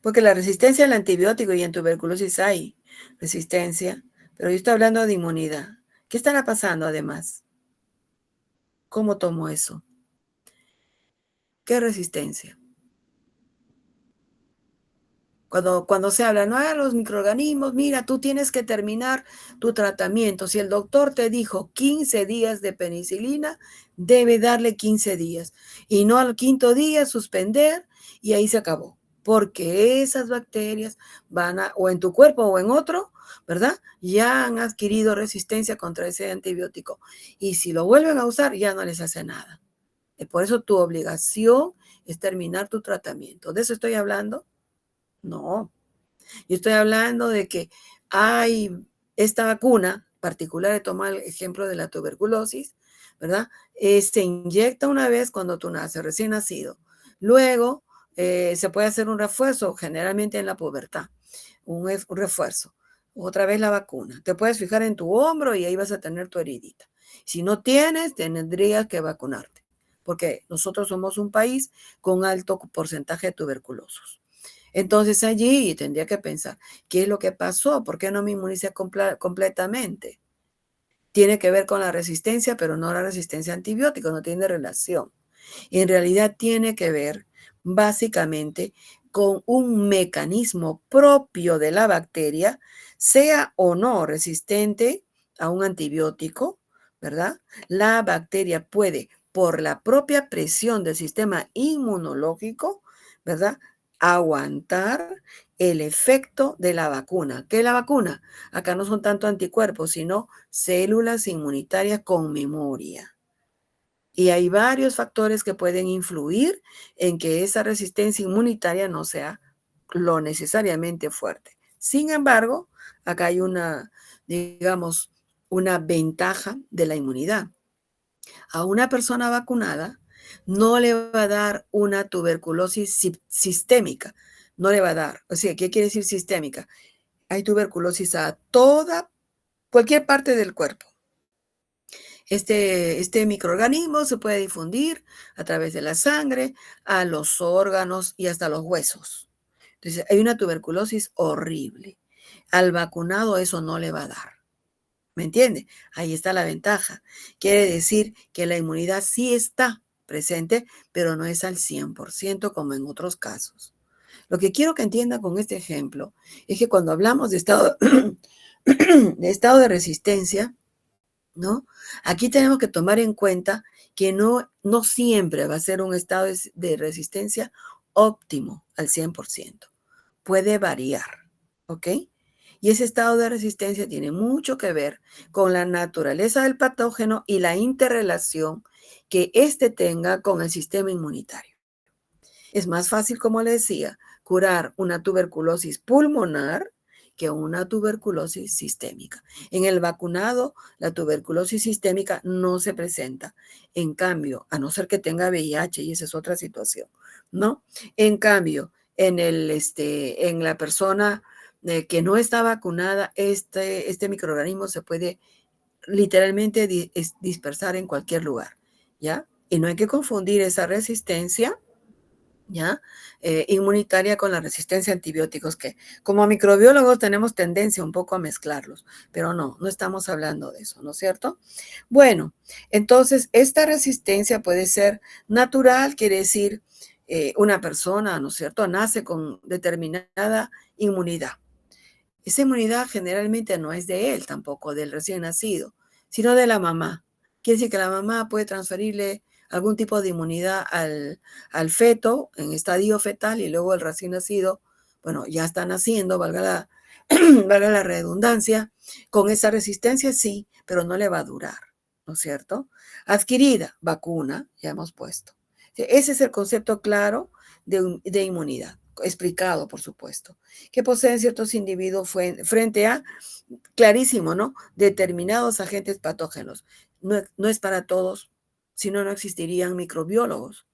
Porque la resistencia al antibiótico y en tuberculosis hay resistencia, pero yo estoy hablando de inmunidad. ¿Qué estará pasando además? ¿Cómo tomo eso? ¿Qué resistencia? Cuando se habla, no, los microorganismos, mira, tú tienes que terminar tu tratamiento. Si el doctor te dijo 15 días de penicilina, debe darle 15 días. Y no al quinto día suspender y ahí se acabó. Porque esas bacterias o en tu cuerpo o en otro, ¿verdad? Ya han adquirido resistencia contra ese antibiótico. Y si lo vuelven a usar, ya no les hace nada. Por eso tu obligación es terminar tu tratamiento. ¿De eso estoy hablando? No, yo estoy hablando de que hay esta vacuna particular, de tomar el ejemplo de la tuberculosis, ¿verdad? Se inyecta una vez cuando tú naces, recién nacido. Luego se puede hacer un refuerzo, generalmente en la pubertad, un refuerzo. Otra vez la vacuna. Te puedes fijar en tu hombro y ahí vas a tener tu heridita. Si no tienes, tendrías que vacunarte, porque nosotros somos un país con alto porcentaje de tuberculosos. Entonces allí tendría que pensar, ¿qué es lo que pasó? ¿Por qué no me inmunicé completamente? Tiene que ver con la resistencia, pero no la resistencia a antibióticos, no tiene relación. En realidad tiene que ver básicamente con un mecanismo propio de la bacteria, sea o no resistente a un antibiótico, ¿verdad? La bacteria puede, por la propia presión del sistema inmunológico, ¿verdad?, aguantar el efecto de la vacuna. ¿Qué es la vacuna? Acá no son tanto anticuerpos, sino células inmunitarias con memoria. Y hay varios factores que pueden influir en que esa resistencia inmunitaria no sea lo necesariamente fuerte. Sin embargo, acá hay digamos, una ventaja de la inmunidad. A una persona vacunada no le va a dar una tuberculosis sistémica. No le va a dar. O sea, ¿qué quiere decir sistémica? Hay tuberculosis a cualquier parte del cuerpo. Este microorganismo se puede difundir a través de la sangre, a los órganos y hasta los huesos. Entonces, hay una tuberculosis horrible. Al vacunado eso no le va a dar. ¿Me entiende? Ahí está la ventaja. Quiere decir que la inmunidad sí está presente, pero no es al 100% como en otros casos. Lo que quiero que entienda con este ejemplo es que cuando hablamos de estado de resistencia, ¿no? Aquí tenemos que tomar en cuenta que no siempre va a ser un estado de resistencia óptimo al 100%. Puede variar, ¿ok? Y ese estado de resistencia tiene mucho que ver con la naturaleza del patógeno y la interrelación que éste tenga con el sistema inmunitario. Es más fácil, como le decía, curar una tuberculosis pulmonar que una tuberculosis sistémica. En el vacunado, la tuberculosis sistémica no se presenta. En cambio, a no ser que tenga VIH, y esa es otra situación, ¿no? En cambio, en la persona que no está vacunada, este microorganismo se puede literalmente dispersar en cualquier lugar, ¿ya? Y no hay que confundir esa resistencia, ¿ya? Inmunitaria con la resistencia a antibióticos, que como microbiólogos tenemos tendencia un poco a mezclarlos, pero no estamos hablando de eso, ¿no es cierto? Bueno, entonces esta resistencia puede ser natural, quiere decir una persona, ¿no es cierto?, nace con determinada inmunidad. Esa inmunidad generalmente no es de él tampoco, del recién nacido, sino de la mamá. Quiere decir que la mamá puede transferirle algún tipo de inmunidad al feto en estadio fetal, y luego el recién nacido, bueno, ya está naciendo, valga la redundancia, con esa resistencia sí, pero no le va a durar, ¿no es cierto? Adquirida, vacuna, ya hemos puesto. Ese es el concepto claro de inmunidad, explicado, por supuesto, que poseen ciertos individuos frente a, clarísimo, ¿no?, determinados agentes patógenos. No es para todos, si no, no existirían microbiólogos.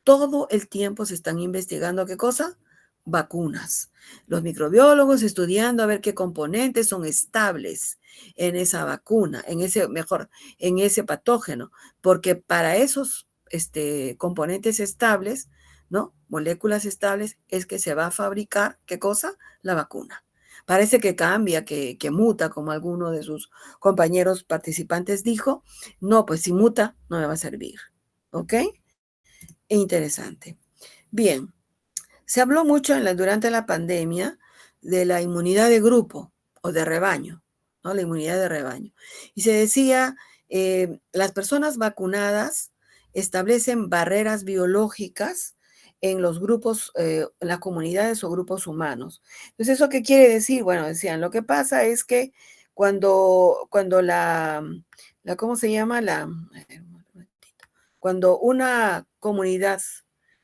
Todo el tiempo se están investigando, ¿qué cosa? Vacunas. Los microbiólogos estudiando a ver qué componentes son estables en esa vacuna, en ese patógeno, porque para esos componentes estables, ¿no?, moléculas estables, es que se va a fabricar, ¿qué cosa? La vacuna. Parece que cambia, que muta, como alguno de sus compañeros participantes dijo. No, pues si muta, no me va a servir. ¿Ok? Interesante. Bien, se habló mucho durante la pandemia de la inmunidad de grupo o de rebaño, ¿no? La inmunidad de rebaño. Y se decía, las personas vacunadas establecen barreras biológicas en los grupos, en las comunidades o grupos humanos. Entonces, ¿eso qué quiere decir? Bueno, decían, lo que pasa es que cuando ¿cómo se llama? Cuando una comunidad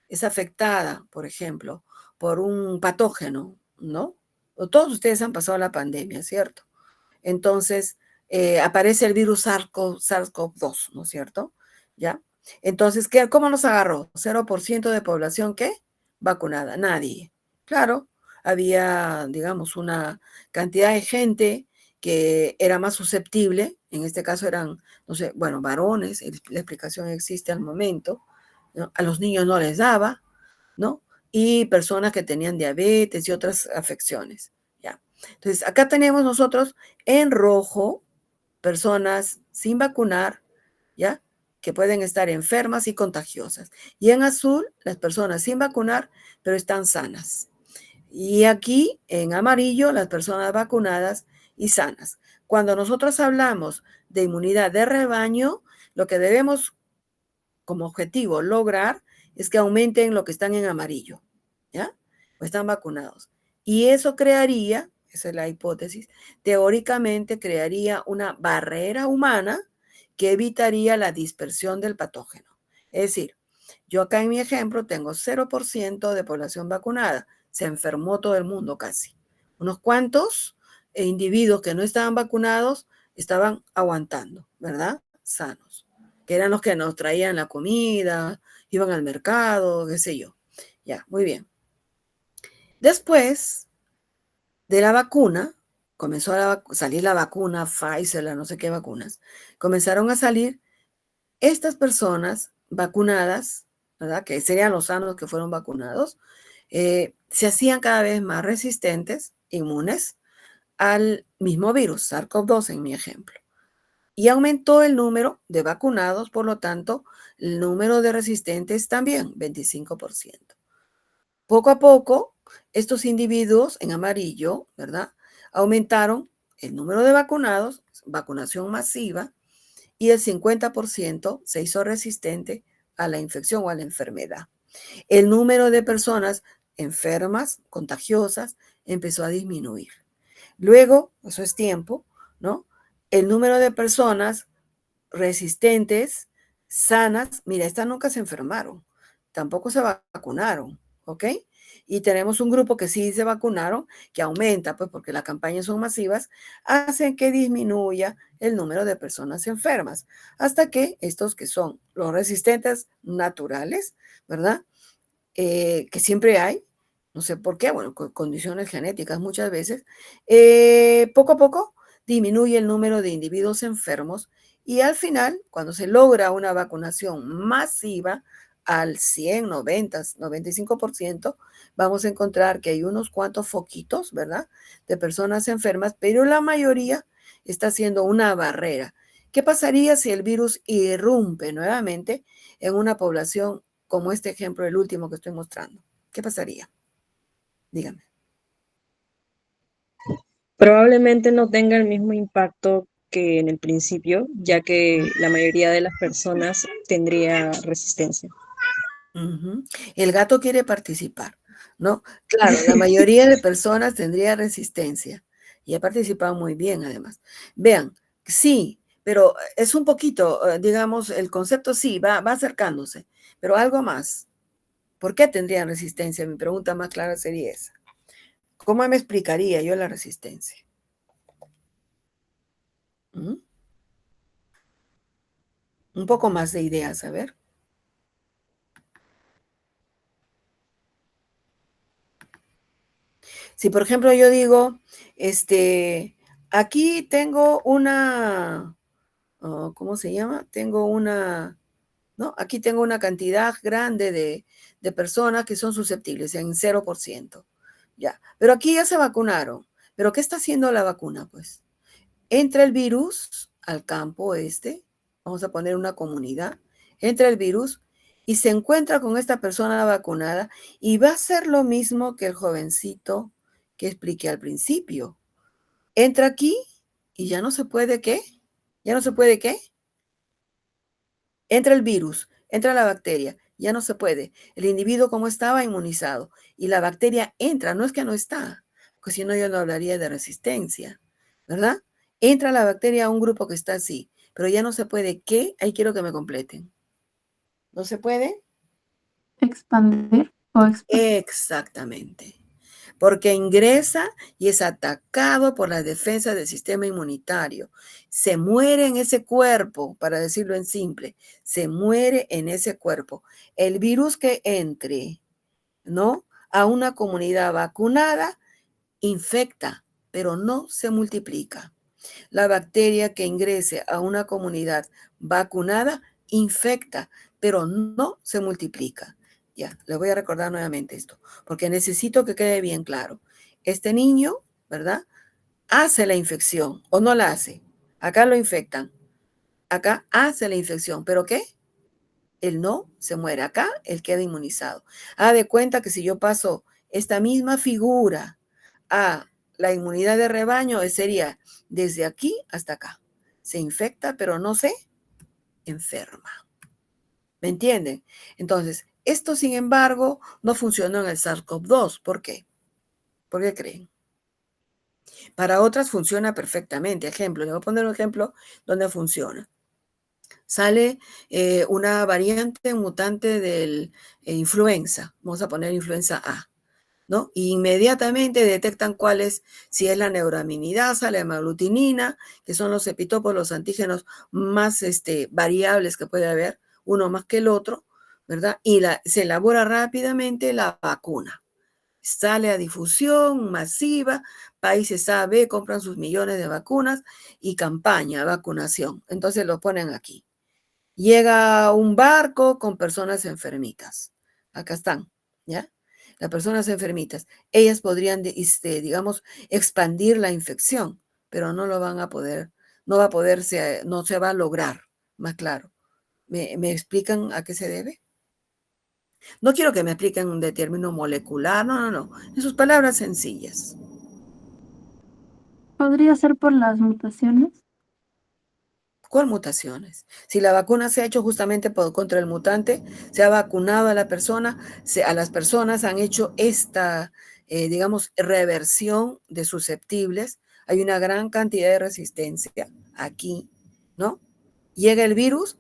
es afectada, por ejemplo, por un patógeno, ¿no? Todos ustedes han pasado la pandemia, ¿cierto? Entonces, aparece el virus SARS-CoV-2, ¿no es cierto? ¿Ya? Entonces, ¿cómo nos agarró? 0% de población, ¿qué? Vacunada, nadie. Claro, había, digamos, una cantidad de gente que era más susceptible, en este caso eran, no sé, bueno, varones, la explicación existe al momento, ¿no? A los niños no les daba, ¿no? Y personas que tenían diabetes y otras afecciones, ¿ya? Entonces, acá tenemos nosotros en rojo personas sin vacunar, ¿ya?, que pueden estar enfermas y contagiosas. Y en azul, las personas sin vacunar, pero están sanas. Y aquí, en amarillo, las personas vacunadas y sanas. Cuando nosotros hablamos de inmunidad de rebaño, lo que debemos como objetivo lograr es que aumenten lo que están en amarillo, ¿ya? O están vacunados. Y eso crearía, esa es la hipótesis, teóricamente crearía una barrera humana que evitaría la dispersión del patógeno. Es decir, yo acá en mi ejemplo tengo 0% de población vacunada. Se enfermó todo el mundo casi. Unos cuantos individuos que no estaban vacunados estaban aguantando, ¿verdad? Sanos, que eran los que nos traían la comida, iban al mercado, qué sé yo. Ya, muy bien. Después de la vacuna, comenzó a salir la vacuna, Pfizer, la no sé qué vacunas, comenzaron a salir estas personas vacunadas, ¿verdad? Que serían los sanos que fueron vacunados, se hacían cada vez más resistentes, inmunes, al mismo virus, SARS-CoV-2 en mi ejemplo. Y aumentó el número de vacunados, por lo tanto, el número de resistentes también, 25%. Poco a poco, estos individuos en amarillo, ¿verdad? Aumentaron el número de vacunados, vacunación masiva, y el 50% se hizo resistente a la infección o a la enfermedad. El número de personas enfermas, contagiosas, empezó a disminuir. Luego, eso es tiempo, ¿no? El número de personas resistentes, sanas, mira, estas nunca se enfermaron, tampoco se vacunaron, ¿ok? Y tenemos un grupo que sí se vacunaron, que aumenta, pues porque las campañas son masivas, hacen que disminuya el número de personas enfermas, hasta que estos que son los resistentes naturales, ¿verdad? Que siempre hay, no sé por qué, bueno, condiciones genéticas muchas veces, poco a poco disminuye el número de individuos enfermos y al final, cuando se logra una vacunación masiva al 100, 90, 95%, vamos a encontrar que hay unos cuantos foquitos, ¿verdad?, de personas enfermas, pero la mayoría está siendo una barrera. ¿Qué pasaría si el virus irrumpe nuevamente en una población como este ejemplo, el último que estoy mostrando? ¿Qué pasaría? Dígame. Probablemente no tenga el mismo impacto que en el principio, ya que la mayoría de las personas tendría resistencia. Ujú. El gato quiere participar, ¿no? Claro, la mayoría de personas tendría resistencia y ha participado muy bien además. Vean, sí, pero es un poquito, digamos, el concepto sí, va acercándose, pero algo más. ¿Por qué tendrían resistencia? Mi pregunta más clara sería esa. ¿Cómo me explicaría yo la resistencia? ¿Mm? Un poco más de ideas, a ver. Si, por ejemplo, yo digo, aquí tengo una, ¿cómo se llama? Tengo una, ¿no? Aquí tengo una cantidad grande de personas que son susceptibles, en 0%. Ya, pero aquí ya se vacunaron. ¿Pero qué está haciendo la vacuna? Pues entra el virus al campo vamos a poner una comunidad, entra el virus y se encuentra con esta persona vacunada y va a ser lo mismo que el jovencito que expliqué al principio. Entra aquí y ya no se puede, ¿qué? Ya no se puede, ¿qué? Entra el virus, entra la bacteria, ya no se puede. El individuo como estaba inmunizado y la bacteria entra, no es que no está, porque si no yo no hablaría de resistencia, ¿verdad? Entra la bacteria a un grupo que está así, pero ya no se puede, ¿qué? Ahí quiero que me completen. ¿No se puede? Expandir o Exactamente. Porque ingresa y es atacado por las defensas del sistema inmunitario. Se muere en ese cuerpo, para decirlo en simple, se muere en ese cuerpo. El virus que entre, ¿no?, a una comunidad vacunada, infecta, pero no se multiplica. La bacteria que ingrese a una comunidad vacunada, infecta, pero no se multiplica. Ya, les voy a recordar nuevamente esto, porque necesito que quede bien claro. Este niño, ¿verdad?, hace la infección o no la hace. Acá lo infectan. Acá hace la infección, ¿pero qué? El no se muere. Acá él queda inmunizado. Haga de cuenta que si yo paso esta misma figura a la inmunidad de rebaño, sería desde aquí hasta acá. Se infecta, pero no se enferma. ¿Me entienden? Entonces, esto, sin embargo, no funcionó en el SARS-CoV-2. ¿Por qué? ¿Por qué creen? Para otras funciona perfectamente. Ejemplo, le voy a poner un ejemplo donde funciona. Sale una variante mutante del influenza. Vamos a poner influenza A, ¿no? Y inmediatamente detectan cuál es, si es la neuraminidasa, la hemaglutinina, que son los epitopos, los antígenos más variables que puede haber, uno más que el otro, ¿verdad? Y se elabora rápidamente la vacuna. Sale a difusión masiva, países A, B compran sus millones de vacunas y campaña, vacunación. Entonces lo ponen aquí. Llega un barco con personas enfermitas. Acá están, ¿ya? Las personas enfermitas. Ellas podrían, digamos, expandir la infección, pero no lo van a poder, no va a poderse, no se va a lograr, más claro. ¿Me explican a qué se debe? No quiero que me expliquen de término molecular, no. En sus palabras sencillas. ¿Podría ser por las mutaciones? ¿Cuál mutaciones? Si la vacuna se ha hecho justamente contra el mutante, se ha vacunado a la persona, a las personas han hecho esta, digamos, reversión de susceptibles. Hay una gran cantidad de resistencia aquí, ¿no? Llega el virus,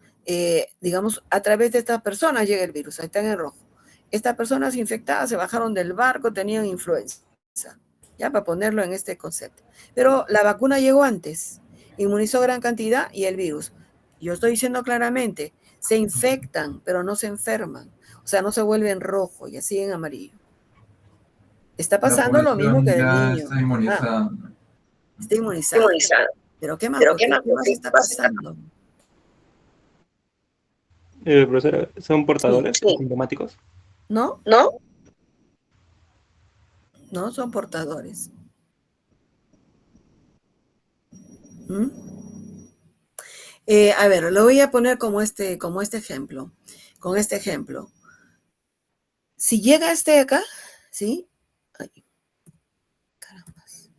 digamos, a través de estas personas llega el virus, ahí están en rojo. Estas personas infectadas se bajaron del barco, tenían influenza, ya para ponerlo en este concepto. Pero la vacuna llegó antes, inmunizó gran cantidad y el virus. Yo estoy diciendo claramente, se infectan, pero no se enferman. O sea, no se vuelven rojo y así en amarillo. Está La pasando lo mismo población que el ya niño. está inmunizada. Está inmunizado. Pero ¿qué más? ¿Qué más está pasando? Profesora, ¿son portadores Sí. asintomáticos? ¿No? No son portadores. ¿Mm? A ver, lo voy a poner como este ejemplo. Con este ejemplo. Si llega este acá, ¿sí? Ay, carambas.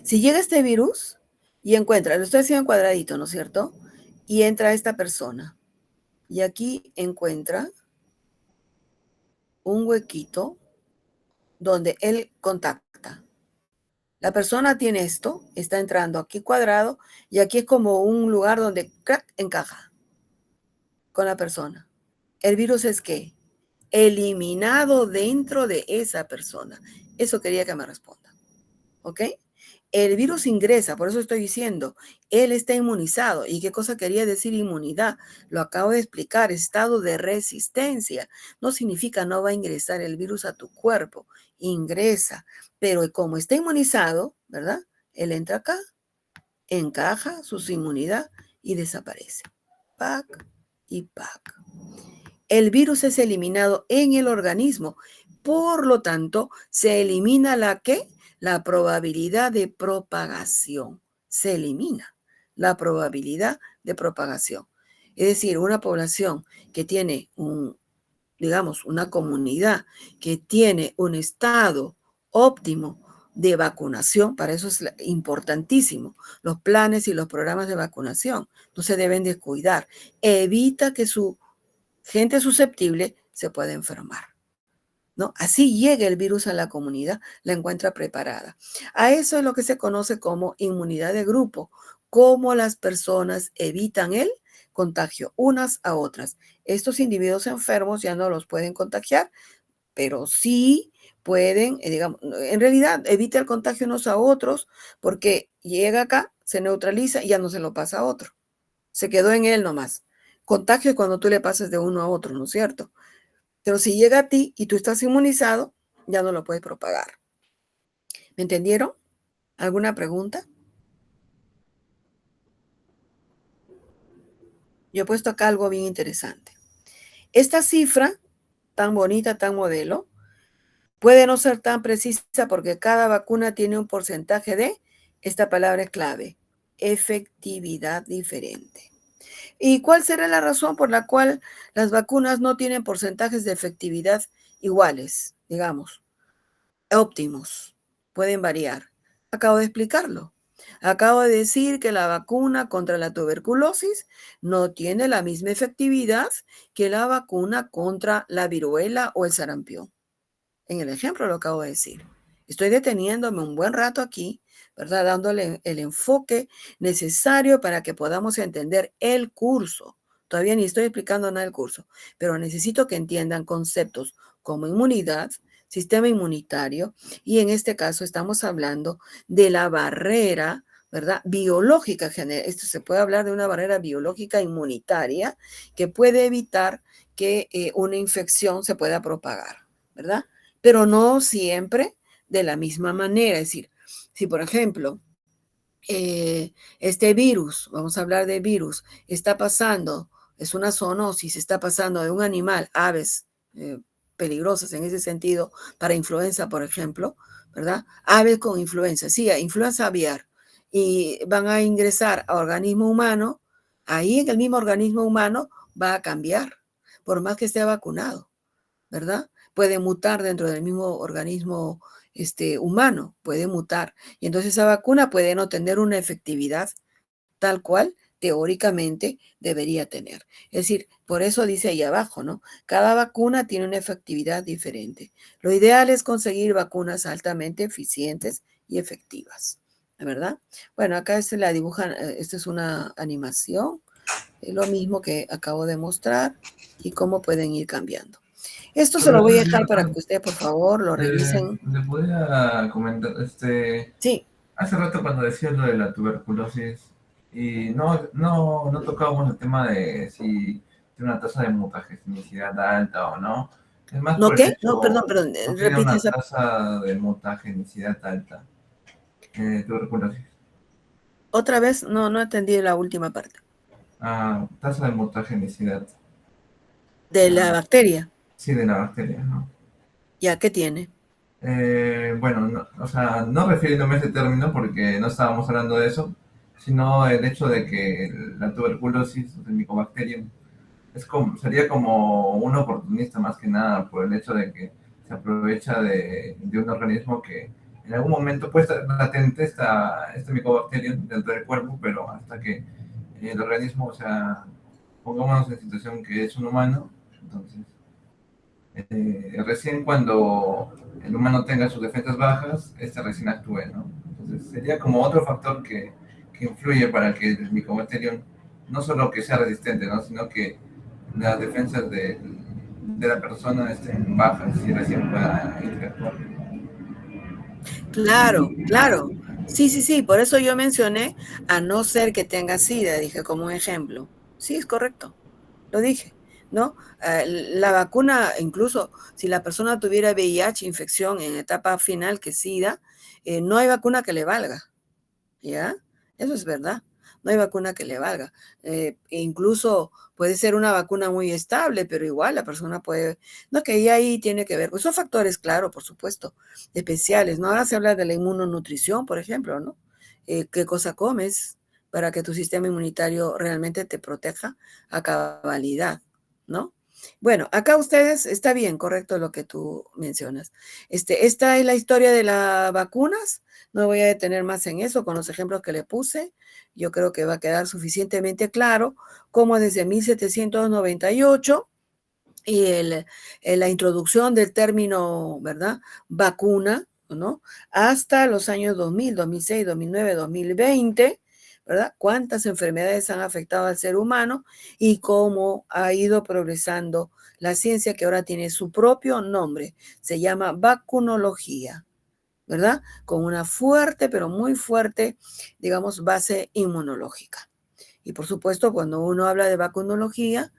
Si llega este virus y encuentra, lo estoy haciendo en cuadradito, ¿no es cierto? Y entra esta persona. Y aquí encuentra un huequito donde él contacta. La persona tiene esto, está entrando aquí cuadrado y aquí es como un lugar donde crack, encaja con la persona. El virus es ¿qué? Eliminado dentro de esa persona. Eso quería que me responda. ¿Ok? El virus ingresa, por eso estoy diciendo, él está inmunizado. ¿Y qué cosa quería decir inmunidad? Lo acabo de explicar, estado de resistencia. No significa no va a ingresar el virus a tu cuerpo, ingresa. Pero como está inmunizado, ¿verdad? Él entra acá, encaja su inmunidad y desaparece. Pac y pac. El virus es eliminado en el organismo. Por lo tanto, se elimina la ¿qué? La probabilidad de propagación. Se elimina la probabilidad de propagación. Es decir, una población que tiene digamos, una comunidad que tiene un estado óptimo de vacunación, para eso es importantísimo, los planes y los programas de vacunación no se deben descuidar. Evita que su gente susceptible se puede enfermar, ¿no? Así llega el virus a la comunidad, la encuentra preparada. A eso es lo que se conoce como inmunidad de grupo, cómo las personas evitan el contagio unas a otras. Estos individuos enfermos ya no los pueden contagiar, pero sí pueden, digamos, en realidad evita el contagio unos a otros porque llega acá, se neutraliza y ya no se lo pasa a otro. Se quedó en él nomás. Contagio es cuando tú le pasas de uno a otro, ¿no es cierto? Pero si llega a ti y tú estás inmunizado, ya no lo puedes propagar. ¿Me entendieron? ¿Alguna pregunta? Yo he puesto acá algo bien interesante. Esta cifra, tan bonita, tan modelo, puede no ser tan precisa porque cada vacuna tiene un porcentaje de, esta palabra es clave, efectividad diferente. ¿Y cuál será la razón por la cual las vacunas no tienen porcentajes de efectividad iguales, digamos, óptimos? Pueden variar. Acabo de explicarlo. Acabo de decir que la vacuna contra la tuberculosis no tiene la misma efectividad que la vacuna contra la viruela o el sarampión. En el ejemplo lo acabo de decir. Estoy deteniéndome un buen rato aquí, ¿verdad? Dándole el enfoque necesario para que podamos entender el curso. Todavía ni estoy explicando nada del curso, pero necesito que entiendan conceptos como inmunidad, sistema inmunitario, y en este caso estamos hablando de la barrera, ¿verdad? Biológica. Esto se puede hablar de una barrera biológica inmunitaria que puede evitar que una infección se pueda propagar, ¿verdad? Pero no siempre de la misma manera. Es decir, si por ejemplo, este virus, vamos a hablar de virus, está pasando, es una zoonosis, está pasando de un animal, aves peligrosas en ese sentido, para influenza, por ejemplo, ¿verdad? Aves con influenza, sí, influenza aviar, y van a ingresar a organismo humano, ahí en el mismo organismo humano va a cambiar, por más que esté vacunado, ¿verdad? Puede mutar dentro del mismo organismo humano, puede mutar. Y entonces esa vacuna puede no tener una efectividad tal cual teóricamente debería tener. Es decir, por eso dice ahí abajo, ¿no? Cada vacuna tiene una efectividad diferente. Lo ideal es conseguir vacunas altamente eficientes y efectivas, ¿verdad? Bueno, acá la dibujan, esta es una animación, es lo mismo que acabo de mostrar y cómo pueden ir cambiando. Esto se lo voy a dejar para que ustedes, por favor, lo revisen. Le podría comentar, Sí. hace rato cuando decía lo de la tuberculosis, y no tocábamos el tema de si tiene una tasa de mutagenicidad alta o no. Es más ¿No por el qué? hecho, No, perdón, no tiene repite una esa. tasa de mutagenicidad alta, tuberculosis. Otra vez, no entendí la última parte. Tasa de mutagenicidad. De la bacteria. Sí, de la bacteria, ¿no? ¿Ya qué tiene? Bueno, o sea, no refiriéndome a ese término porque no estábamos hablando de eso, sino el hecho de que la tuberculosis, el Mycobacterium, sería como un oportunista más que nada por el hecho de que se aprovecha de un organismo que en algún momento puede estar latente este Mycobacterium dentro del cuerpo, pero hasta que el organismo, o sea, pongámonos en situación que es un humano, entonces recién cuando el humano tenga sus defensas bajas, recién actúe, ¿no? Entonces sería como otro factor que influye para que el Mycobacterium no solo que sea resistente, ¿no? Sino que las defensas de la persona estén bajas y recién pueda interactuar. Claro, claro. Sí, por eso yo mencioné, a no ser que tenga SIDA, dije como un ejemplo. Sí, es correcto, lo dije, ¿no? La vacuna, incluso si la persona tuviera VIH, infección en etapa final que SIDA, no hay vacuna que le valga, ¿ya? Eso es verdad. No hay vacuna que le valga. E incluso puede ser una vacuna muy estable, pero igual la persona puede... No, que ahí tiene que ver. Pues son factores, claro, por supuesto, especiales, ¿no? Ahora se habla de la inmunonutrición, por ejemplo, ¿no? ¿Qué cosa comes para que tu sistema inmunitario realmente te proteja a cabalidad, ¿no? Bueno, acá ustedes, está bien, correcto lo que tú mencionas. Esta es la historia de las vacunas. No voy a detener más en eso con los ejemplos que le puse. Yo creo que va a quedar suficientemente claro cómo desde 1798 y la introducción del término, ¿verdad? Vacuna, ¿no? Hasta los años 2000, 2006, 2009, 2020, ¿verdad? Cuántas enfermedades han afectado al ser humano y cómo ha ido progresando la ciencia que ahora tiene su propio nombre. Se llama vacunología, ¿verdad? Con una fuerte, pero muy fuerte, digamos, base inmunológica. Y por supuesto, cuando uno habla de vacunología,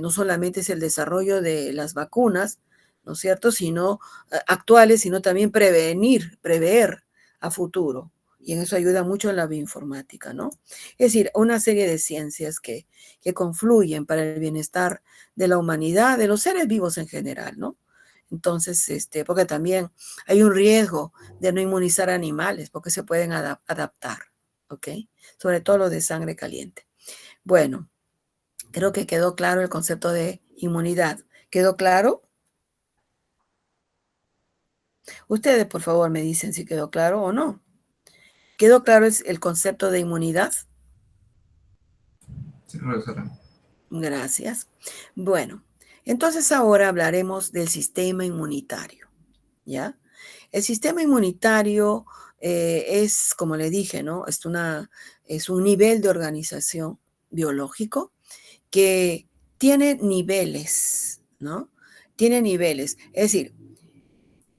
no solamente es el desarrollo de las vacunas, ¿no es cierto?, sino actuales, sino también prever a futuro. Y en eso ayuda mucho la bioinformática, ¿no? Es decir, una serie de ciencias que confluyen para el bienestar de la humanidad, de los seres vivos en general, ¿no? Entonces, porque también hay un riesgo de no inmunizar animales, porque se pueden adaptar, ¿ok? Sobre todo los de sangre caliente. Bueno, Creo que quedó claro el concepto de inmunidad. ¿Quedó claro? Ustedes, por favor, me dicen si quedó claro o no. ¿Quedó claro el concepto de inmunidad? Sí, profesora. Gracias. Bueno, entonces ahora hablaremos del sistema inmunitario, ¿ya? El sistema inmunitario es, como le dije, ¿no? Es un nivel de organización biológico que tiene niveles, ¿no? Tiene niveles. Es decir,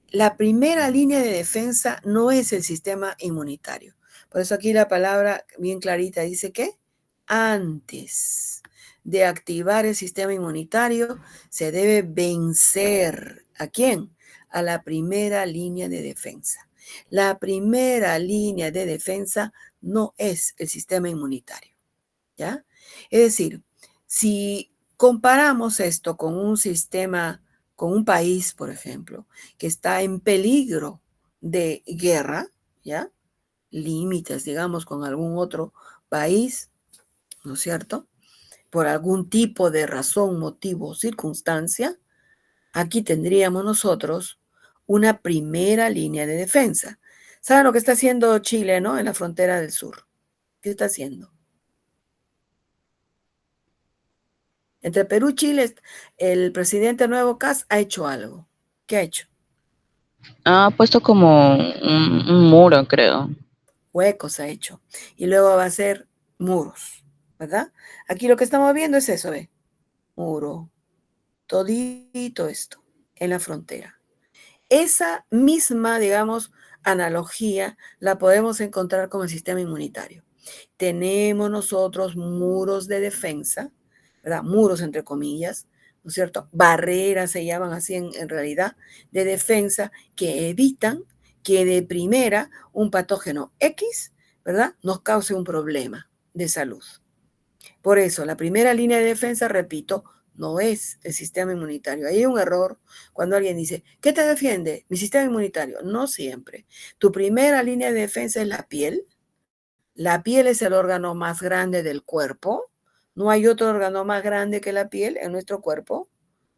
la primera línea de defensa no es el sistema inmunitario. Por eso aquí la palabra bien clarita dice que antes de activar el sistema inmunitario se debe vencer. ¿A quién? A la primera línea de defensa. La primera línea de defensa no es el sistema inmunitario, ¿ya? Es decir, si comparamos esto con un sistema, con un país, por ejemplo, que está en peligro de guerra, ¿ya? Límites, digamos, con algún otro país, ¿no es cierto? Por algún tipo de razón, motivo o circunstancia, aquí tendríamos nosotros una primera línea de defensa. ¿Saben lo que está haciendo Chile, no? En la frontera del sur. ¿Qué está haciendo? Entre Perú y Chile, el presidente nuevo Kast ha hecho algo. ¿Qué ha hecho? Ha puesto como un muro, creo. Huecos ha hecho. Y luego va a hacer muros, ¿verdad? Aquí lo que estamos viendo es eso, ¿ve? Muro. Todito esto en la frontera. Esa misma, digamos, analogía la podemos encontrar con el sistema inmunitario. Tenemos nosotros muros de defensa, ¿verdad? Muros entre comillas, ¿no es cierto? Barreras se llaman así en realidad, de defensa que evitan que de primera un patógeno X, ¿verdad? Nos cause un problema de salud. Por eso, la primera línea de defensa, repito, no es el sistema inmunitario. Hay un error cuando alguien dice, ¿qué te defiende? Mi sistema inmunitario. No siempre. Tu primera línea de defensa es la piel. La piel es el órgano más grande del cuerpo. No hay otro órgano más grande que la piel en nuestro cuerpo,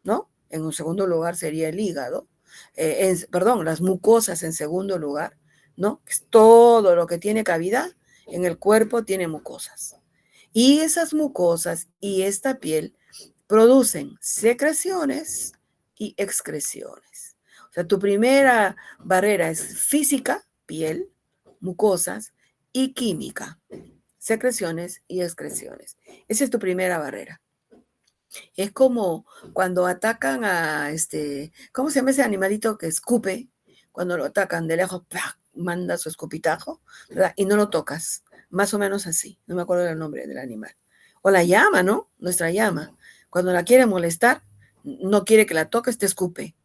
¿no? En un segundo lugar sería el hígado. Perdón, las mucosas en segundo lugar, ¿no? Todo lo que tiene cavidad en el cuerpo tiene mucosas. Y esas mucosas y esta piel producen secreciones y excreciones. O sea, tu primera barrera es física, piel, mucosas, y química, secreciones y excreciones. Esa es tu primera barrera. Es como cuando atacan a ¿cómo se llama ese animalito que escupe? Cuando lo atacan de lejos, ¡pah!, manda su escupitajo, ¿verdad? Y no lo tocas. Más o menos así. No me acuerdo del nombre del animal. O la llama, ¿no? Nuestra llama. Cuando la quiere molestar, no quiere que la toques, te escupe.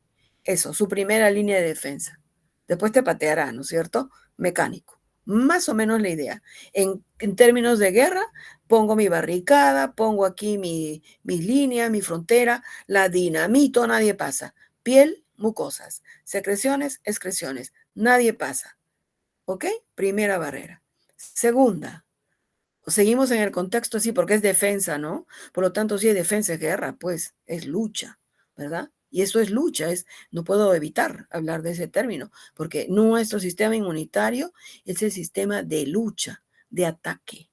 Eso, su primera línea de defensa. Después te pateará, ¿no es cierto? Mecánico. Más o menos la idea. En términos de guerra, pongo mi barricada, pongo aquí mis líneas, mi frontera, la dinamito, nadie pasa. Piel, mucosas. Secreciones, excreciones. Nadie pasa. ¿Ok? Primera barrera. Segunda, seguimos en el contexto así porque es defensa, ¿no? Por lo tanto, si es defensa, es guerra, pues es lucha, ¿verdad? Y eso es lucha, no puedo evitar hablar de ese término, porque nuestro sistema inmunitario es el sistema de lucha, de ataque,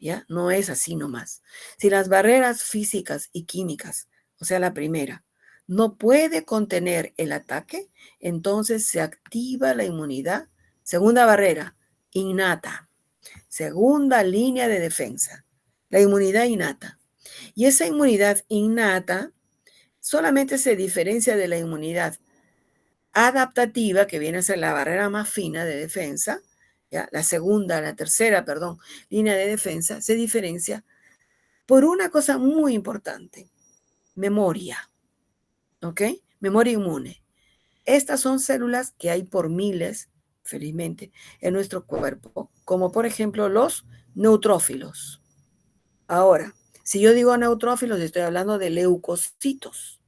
¿ya? No es así nomás. Si las barreras físicas y químicas, o sea, la primera, no puede contener el ataque, entonces se activa la inmunidad. Segunda barrera, innata. Segunda línea de defensa, la inmunidad innata. Y esa inmunidad innata solamente se diferencia de la inmunidad adaptativa, que viene a ser la barrera más fina de defensa, ¿ya? La tercera, línea de defensa, se diferencia por una cosa muy importante, memoria, ¿ok? Memoria inmune. Estas son células que hay por miles, felizmente, en nuestro cuerpo, como por ejemplo los neutrófilos. Ahora, si yo digo neutrófilos, estoy hablando de leucocitos.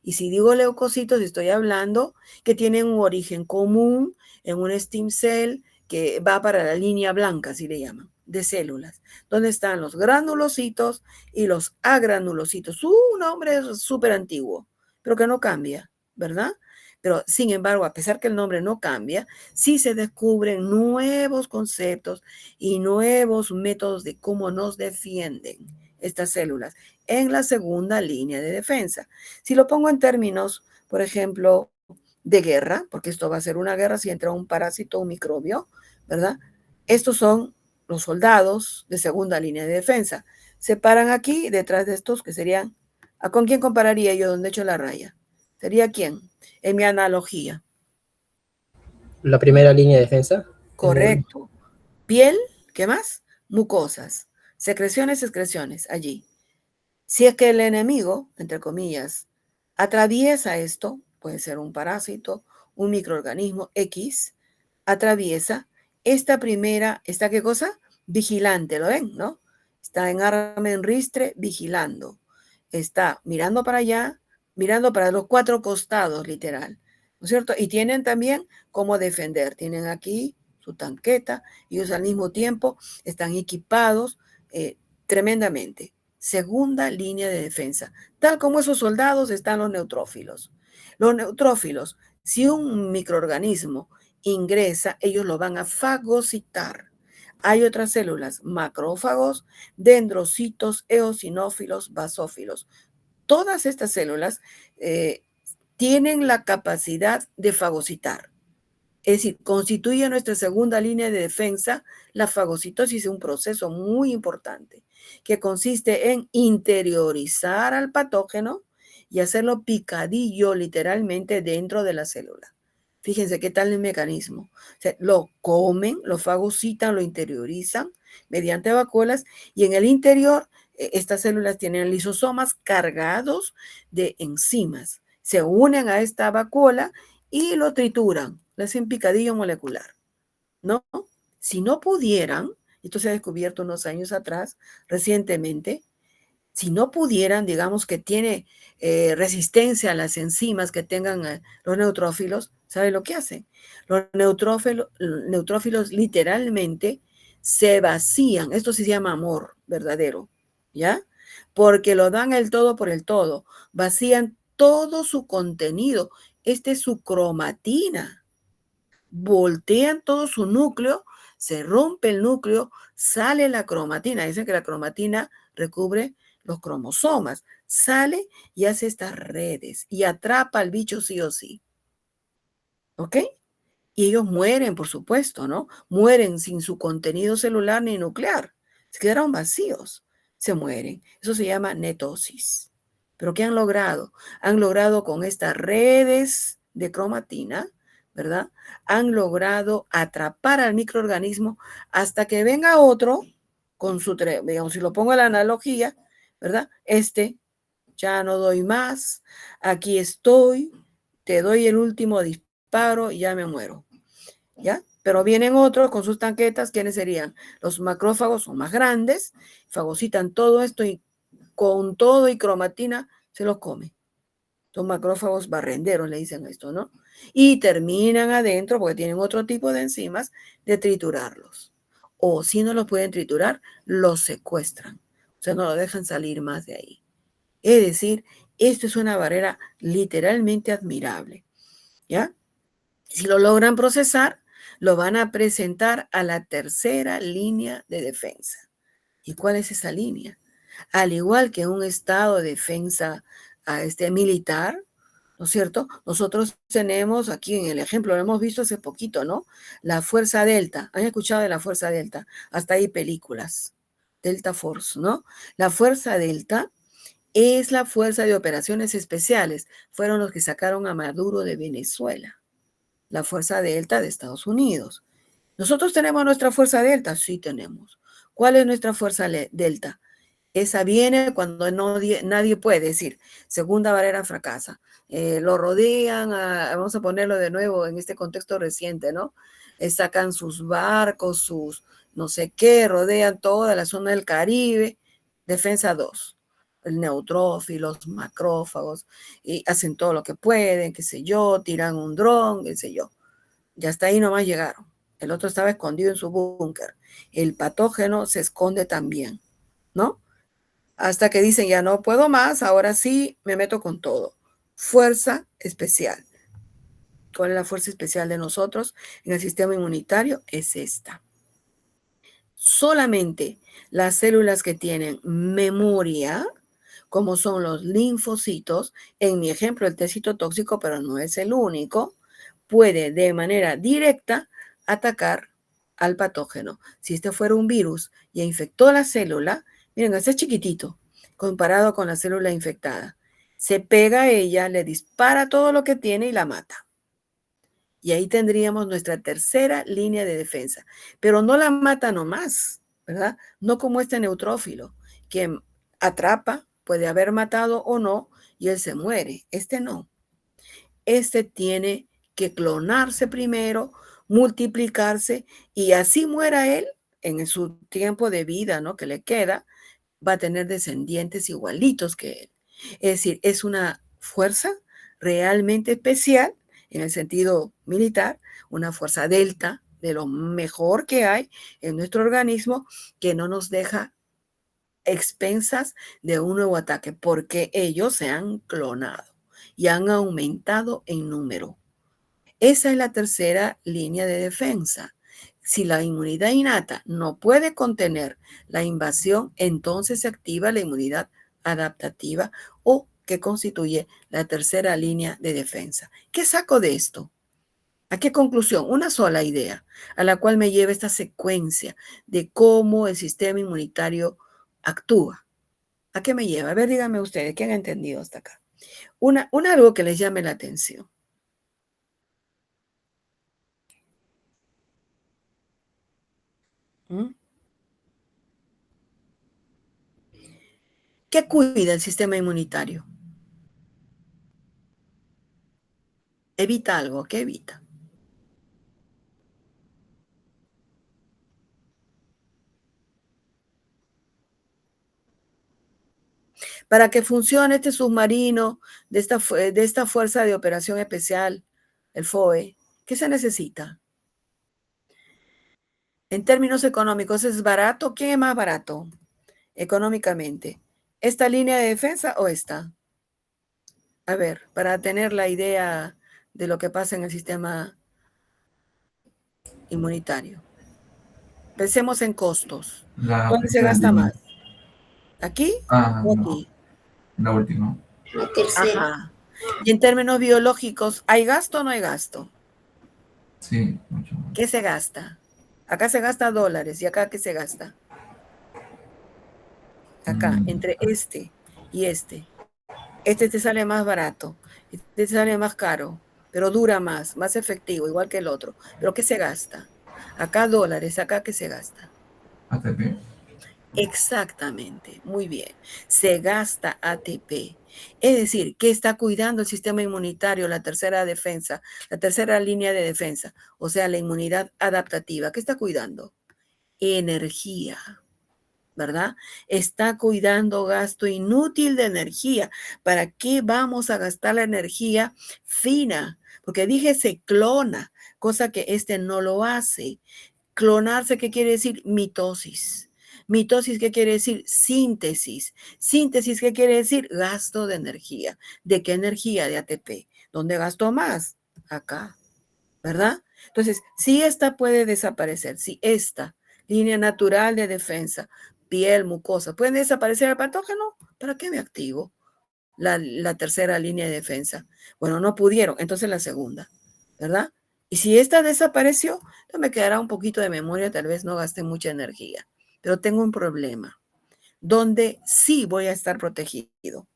Y si digo leucocitos, estoy hablando que tienen un origen común en un stem cell que va para la línea blanca, así le llaman. de células, donde están los granulocitos y los agranulocitos. Un nombre súper antiguo, pero que no cambia, ¿verdad? Pero, sin embargo, a pesar que el nombre no cambia, sí se descubren nuevos conceptos y nuevos métodos de cómo nos defienden estas células en la segunda línea de defensa. Si lo pongo en términos, por ejemplo, de guerra, porque esto va a ser una guerra si entra un parásito o un microbio, ¿verdad? Estos son los soldados de segunda línea de defensa. Se paran aquí, detrás de estos, que serían, ¿a con quién compararía yo donde he hecho la raya? ¿Sería quién? En mi analogía. La primera línea de defensa. Correcto. Piel, ¿qué más? Mucosas. Secreciones, excreciones, allí. Si es que el enemigo, entre comillas, atraviesa esto, puede ser un parásito, un microorganismo X, atraviesa esta primera, ¿esta qué cosa? Vigilante, ¿lo ven? ¿No? Está en arma en ristre, vigilando. Está mirando para allá, mirando para los cuatro costados, literal. ¿No es cierto? Y tienen también cómo defender. Tienen aquí su tanqueta y ellos al mismo tiempo están equipados tremendamente. Segunda línea de defensa. Tal como esos soldados están los neutrófilos. Los neutrófilos, si un microorganismo ingresa, ellos lo van a fagocitar. Hay otras células, macrófagos, dendrocitos, eosinófilos, basófilos. Todas estas células tienen la capacidad de fagocitar. Es decir, constituye nuestra segunda línea de defensa. La fagocitosis es un proceso muy importante que consiste en interiorizar al patógeno y hacerlo picadillo literalmente dentro de la célula. Fíjense qué tal el mecanismo. O sea, lo comen, lo fagocitan, lo interiorizan mediante vacuolas y en el interior estas células tienen lisosomas cargados de enzimas. Se unen a esta vacuola y lo trituran, le hacen picadillo molecular, ¿no? Si no pudieran, esto se ha descubierto unos años atrás, recientemente, si no pudieran, digamos que tiene resistencia a las enzimas que tengan los neutrófilos, ¿sabe lo que hacen? Los neutrófilos literalmente se vacían. Esto se llama amor verdadero, ¿ya? Porque lo dan el todo por el todo. Vacían todo su contenido. Esta es su cromatina. Voltean todo su núcleo, se rompe el núcleo, sale la cromatina. Dicen que la cromatina recubre los cromosomas, sale y hace estas redes y atrapa al bicho sí o sí. ¿Ok? Y ellos mueren, por supuesto, ¿no? Mueren sin su contenido celular ni nuclear. Se quedaron vacíos, se mueren. Eso se llama netosis. ¿Pero qué han logrado? Han logrado con estas redes de cromatina, ¿verdad? Han logrado atrapar al microorganismo hasta que venga otro con su, digamos, si lo pongo en la analogía, ¿verdad? Ya no doy más, aquí estoy, te doy el último disparo y ya me muero, ¿ya? Pero vienen otros con sus tanquetas, ¿quiénes serían? Los macrófagos son más grandes, fagocitan todo esto y con todo y cromatina se los come. Son macrófagos barrenderos, le dicen esto, ¿no? Y terminan adentro, porque tienen otro tipo de enzimas, de triturarlos. O si no los pueden triturar, los secuestran. O sea, no lo dejan salir más de ahí. Es decir, esto es una barrera literalmente admirable, ¿ya? Si lo logran procesar, lo van a presentar a la tercera línea de defensa. ¿Y cuál es esa línea? Al igual que un estado de defensa militar, ¿no es cierto? Nosotros tenemos aquí en el ejemplo, lo hemos visto hace poquito, ¿no? La Fuerza Delta. ¿Han escuchado de la Fuerza Delta? Hasta hay películas. Delta Force, ¿no? La Fuerza Delta es la Fuerza de Operaciones Especiales. Fueron los que sacaron a Maduro de Venezuela. La Fuerza Delta de Estados Unidos. ¿Nosotros tenemos nuestra Fuerza Delta? Sí tenemos. ¿Cuál es nuestra Fuerza Delta? Esa viene cuando nadie puede decir, segunda barrera fracasa. Lo rodean, vamos a ponerlo de nuevo en este contexto reciente, ¿no? Sacan sus barcos, sus no sé qué, rodean toda la zona del Caribe. Defensa 2. El neutrófilos, macrófagos, y hacen todo lo que pueden, qué sé yo, tiran un dron, qué sé yo. Ya hasta ahí nomás llegaron. El otro estaba escondido en su búnker. El patógeno se esconde también, ¿no? Hasta que dicen, ya no puedo más, ahora sí me meto con todo. Fuerza especial. ¿Cuál es la fuerza especial de nosotros en el sistema inmunitario? Es esta. Solamente las células que tienen memoria, como son los linfocitos, en mi ejemplo el T citotóxico, pero no es el único, puede de manera directa atacar al patógeno. Si este fuera un virus y infectó la célula, miren, este es chiquitito comparado con la célula infectada. Se pega a ella, le dispara todo lo que tiene y la mata. Y ahí tendríamos nuestra tercera línea de defensa. Pero no la mata nomás, ¿verdad? No como este neutrófilo, que atrapa, puede haber matado o no, y él se muere. Este no. Este tiene que clonarse primero, multiplicarse, y así muera él en su tiempo de vida, ¿no? Que le queda, va a tener descendientes igualitos que él. Es decir, es una fuerza realmente especial en el sentido militar, una fuerza delta de lo mejor que hay en nuestro organismo, que no nos deja expensas de un nuevo ataque, porque ellos se han clonado y han aumentado en número. Esa es la tercera línea de defensa. Si la inmunidad innata no puede contener la invasión, entonces se activa la inmunidad adaptativa, o que constituye la tercera línea de defensa. ¿Qué saco de esto? ¿A qué conclusión? Una sola idea, a la cual me lleva esta secuencia de cómo el sistema inmunitario actúa. ¿A qué me lleva? A ver, díganme ustedes, ¿qué han entendido hasta acá? Algo que les llame la atención. ¿Qué cuida el sistema inmunitario? Evita algo. ¿Qué evita? Para que funcione este submarino de esta Fuerza de Operación Especial, el FOE, ¿qué se necesita? En términos económicos, ¿es barato? ¿Quién es más barato económicamente? ¿Esta línea de defensa o esta? A ver, para tener la idea de lo que pasa en el sistema inmunitario. Pensemos en costos. ¿Dónde se gasta más? ¿Aquí o aquí? La última. La tercera. Ajá. Y en términos biológicos, ¿hay gasto o no hay gasto? Sí, mucho más. ¿Qué se gasta? Acá se gasta dólares, ¿y acá qué se gasta? Acá, entre este y este. Este te sale más barato, este te sale más caro, pero dura más efectivo, igual que el otro. ¿Pero qué se gasta? Acá dólares, acá ¿qué se gasta? ATP. Exactamente, muy bien. Se gasta ATP. Es decir, ¿qué está cuidando el sistema inmunitario, la tercera defensa, la tercera línea de defensa? O sea, la inmunidad adaptativa. ¿Qué está cuidando? Energía, ¿verdad? Está cuidando gasto inútil de energía. ¿Para qué vamos a gastar la energía fina? Porque dije se clona, cosa que este no lo hace. Clonarse, ¿qué quiere decir? Mitosis. Mitosis, ¿qué quiere decir? Síntesis. Síntesis, ¿qué quiere decir? Gasto de energía. ¿De qué energía? De ATP. ¿Dónde gasto más? Acá, ¿verdad? Entonces, si esta puede desaparecer, si esta línea natural de defensa, piel, mucosa, puede desaparecer el patógeno, ¿para qué me activo la tercera línea de defensa? Bueno, no pudieron, entonces la segunda, ¿verdad? Y si esta desapareció, entonces me quedará un poquito de memoria, tal vez no gaste mucha energía, pero tengo un problema, donde sí voy a estar protegido,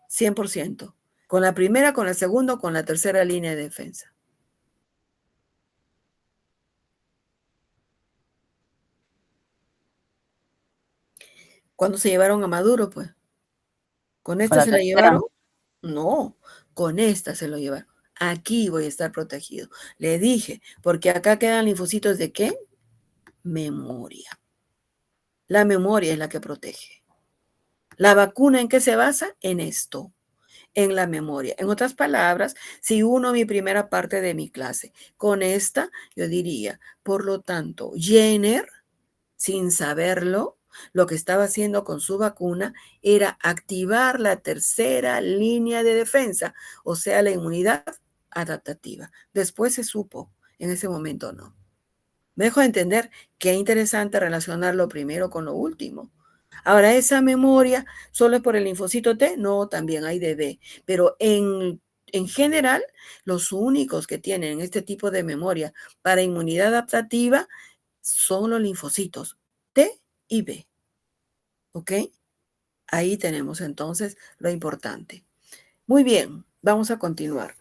100%, con la primera, con la segunda, con la tercera línea de defensa. ¿Cuándo se llevaron a Maduro, pues? ¿Con esta Con la se la tercera. llevaron? No, con esta se lo llevaron. Aquí voy a estar protegido. Le dije, porque acá quedan linfocitos de ¿qué? Memoria. La memoria es la que protege. ¿La vacuna en qué se basa? En esto. en la memoria. En otras palabras, si uno mi primera parte de mi clase con esta, yo diría, por lo tanto, Jenner, sin saberlo, lo que estaba haciendo con su vacuna era activar la tercera línea de defensa, o sea, la inmunidad adaptativa. Después se supo, en ese momento no. Me dejo entender qué interesante relacionar lo primero con lo último. Ahora, esa memoria solo es por el linfocito T, no, también hay de B, pero en general, los únicos que tienen este tipo de memoria para inmunidad adaptativa son los linfocitos T y B. ¿Ok? Ahí tenemos entonces lo importante. Muy bien, vamos a continuar.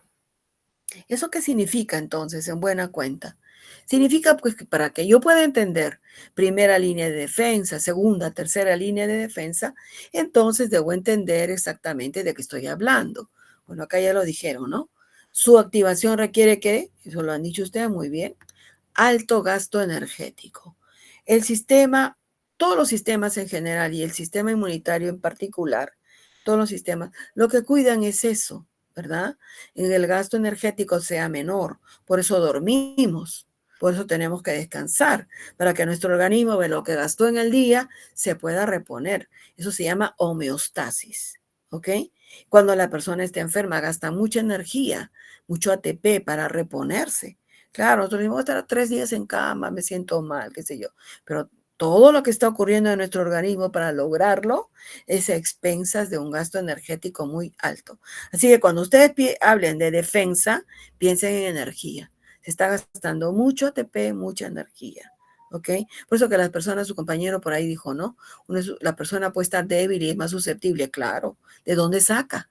¿Eso qué significa entonces en buena cuenta? Significa pues que para que yo pueda entender primera línea de defensa, segunda, tercera línea de defensa, entonces debo entender exactamente de qué estoy hablando. Bueno, acá ya lo dijeron, ¿no? Su activación requiere que, eso lo han dicho ustedes muy bien, alto gasto energético. El sistema, todos los sistemas en general y el sistema inmunitario en particular, todos los sistemas, lo que cuidan es eso, ¿verdad? En el gasto energético sea menor. Por eso dormimos, por eso tenemos que descansar, para que nuestro organismo de lo que gastó en el día se pueda reponer. Eso se llama homeostasis, ¿ok? Cuando la persona está enferma gasta mucha energía, mucho ATP para reponerse. Claro, nosotros decimos, voy a estar 3 días en cama, me siento mal, qué sé yo, pero todo lo que está ocurriendo en nuestro organismo para lograrlo es a expensas de un gasto energético muy alto. Así que cuando ustedes hablen de defensa, piensen en energía. Se está gastando mucho ATP, mucha energía. ¿Ok? Por eso que las personas, su compañero por ahí dijo, ¿no? La persona puede estar débil y es más susceptible, claro. ¿De dónde saca?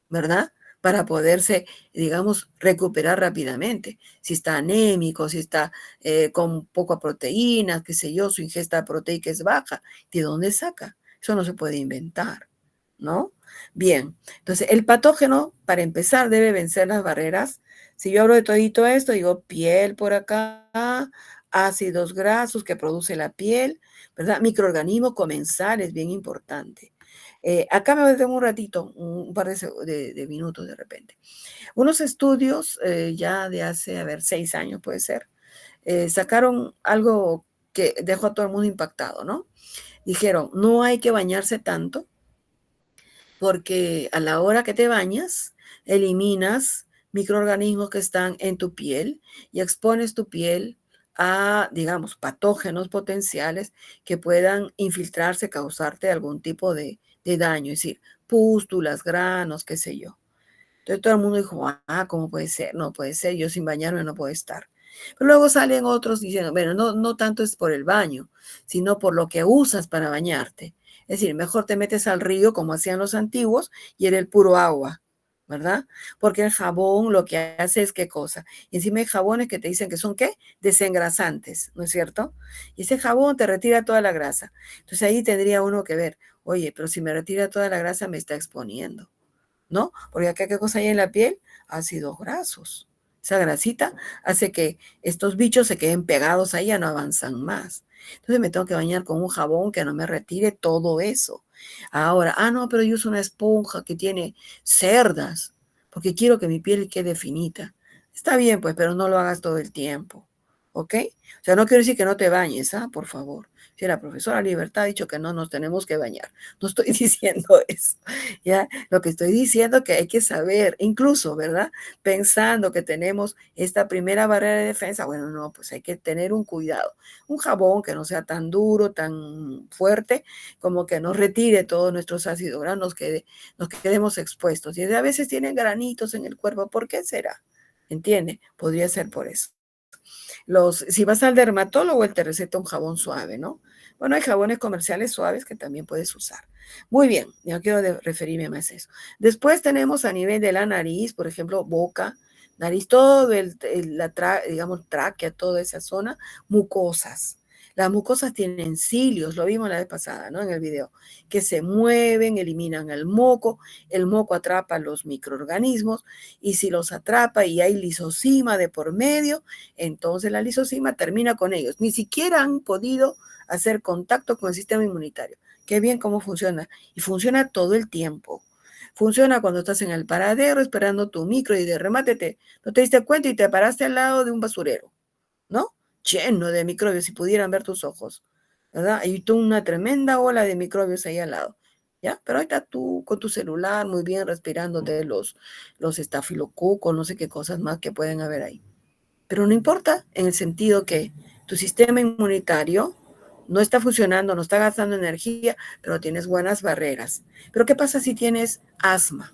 ¿Verdad? Para poderse, digamos, recuperar rápidamente. Si está anémico, si está con poca proteína, qué sé yo, su ingesta proteica es baja, ¿de dónde saca? Eso no se puede inventar, ¿no? Bien, entonces el patógeno, para empezar, debe vencer las barreras. Si yo hablo de todito esto, digo piel por acá, ácidos grasos que produce la piel, ¿verdad? Microorganismos comensales, bien importante. Acá me detengo un ratito, un par de minutos de repente. Unos estudios ya de hace, 6 años puede ser, sacaron algo que dejó a todo el mundo impactado, ¿no? Dijeron, no hay que bañarse tanto porque a la hora que te bañas, eliminas microorganismos que están en tu piel y expones tu piel a, digamos, patógenos potenciales que puedan infiltrarse, causarte algún tipo de daño, es decir, pústulas, granos, qué sé yo. Entonces todo el mundo dijo, ¿cómo puede ser? No puede ser, yo sin bañarme no puedo estar. Pero luego salen otros diciendo, bueno, no tanto es por el baño, sino por lo que usas para bañarte. Es decir, mejor te metes al río como hacían los antiguos y era el puro agua, ¿verdad? Porque el jabón lo que hace es qué cosa. Y encima hay jabones que te dicen que son ¿qué? Desengrasantes, ¿no es cierto? Y ese jabón te retira toda la grasa. Entonces ahí tendría uno que ver, oye, pero si me retira toda la grasa me está exponiendo, ¿no? Porque acá, ¿qué cosa hay en la piel? Ácidos grasos. Esa grasita hace que estos bichos se queden pegados ahí, ya no avanzan más. Entonces me tengo que bañar con un jabón que no me retire todo eso. Ahora, no, pero yo uso una esponja que tiene cerdas, porque quiero que mi piel quede finita. Está bien, pues, pero no lo hagas todo el tiempo, ¿ok? O sea, no quiero decir que no te bañes, por favor. Si la profesora Libertad ha dicho que no nos tenemos que bañar, no estoy diciendo eso, ¿ya? Lo que estoy diciendo es que hay que saber, incluso, ¿verdad? Pensando que tenemos esta primera barrera de defensa, bueno, no, pues hay que tener un cuidado. Un jabón que no sea tan duro, tan fuerte, como que nos retire todos nuestros ácidos grasos, nos quedemos expuestos. Y a veces tienen granitos en el cuerpo, ¿por qué será? ¿Entiende? Podría ser por eso. Si vas al dermatólogo, él te receta un jabón suave, ¿no? Bueno, hay jabones comerciales suaves que también puedes usar. Muy bien, ya quiero referirme más a eso. Después tenemos a nivel de la nariz, por ejemplo, boca, nariz, todo digamos, tráquea, toda esa zona, mucosas. Las mucosas tienen cilios, lo vimos la vez pasada, ¿no? En el video, que se mueven, eliminan el moco atrapa los microorganismos y si los atrapa y hay lisosima de por medio, entonces la lisosima termina con ellos. Ni siquiera han podido hacer contacto con el sistema inmunitario. Qué bien cómo funciona. Y funciona todo el tiempo. Funciona cuando estás en el paradero esperando tu micro y de remate no te diste cuenta y te paraste al lado de un basurero, ¿no? Lleno de microbios, si pudieran ver tus ojos, ¿verdad? Hay toda una tremenda ola de microbios ahí al lado, ¿ya? Pero ahí está tú con tu celular, muy bien, respirándote los estafilococos, no sé qué cosas más que pueden haber ahí. Pero no importa, en el sentido que tu sistema inmunitario no está funcionando, no está gastando energía, pero tienes buenas barreras. Pero ¿qué pasa si tienes asma?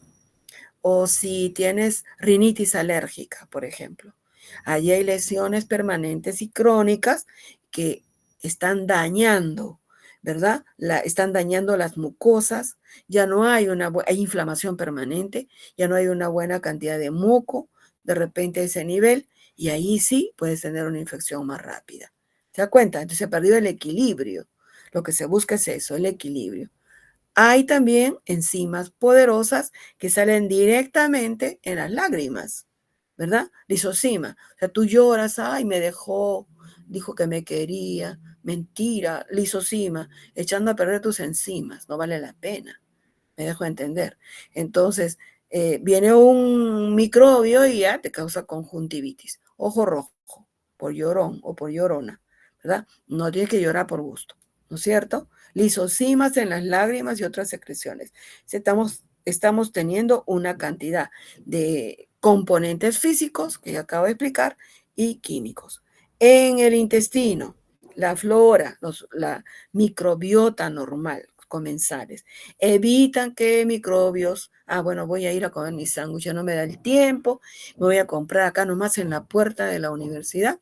O si tienes rinitis alérgica, por ejemplo. Allí hay lesiones permanentes y crónicas que están dañando, ¿verdad? Están dañando las mucosas, ya no hay hay inflamación permanente, ya no hay una buena cantidad de moco, de repente a ese nivel, y ahí sí puedes tener una infección más rápida. ¿Se da cuenta? Entonces se ha perdido el equilibrio. Lo que se busca es eso, el equilibrio. Hay también enzimas poderosas que salen directamente en las lágrimas, ¿verdad? Lisozima. O sea, tú lloras, ay, me dejó, dijo que me quería, mentira, lisozima, echando a perder tus enzimas, no vale la pena, me dejo entender. Entonces, viene un microbio y ya te causa conjuntivitis, ojo rojo, por llorón o por llorona, ¿verdad? No tienes que llorar por gusto, ¿no es cierto? Lisosimas en las lágrimas y otras secreciones. Estamos teniendo una cantidad de componentes físicos, que ya acabo de explicar, y químicos. En el intestino, la flora, la microbiota normal, comensales, evitan que microbios, bueno, voy a ir a comer mi sándwich, ya no me da el tiempo, me voy a comprar acá nomás en la puerta de la universidad.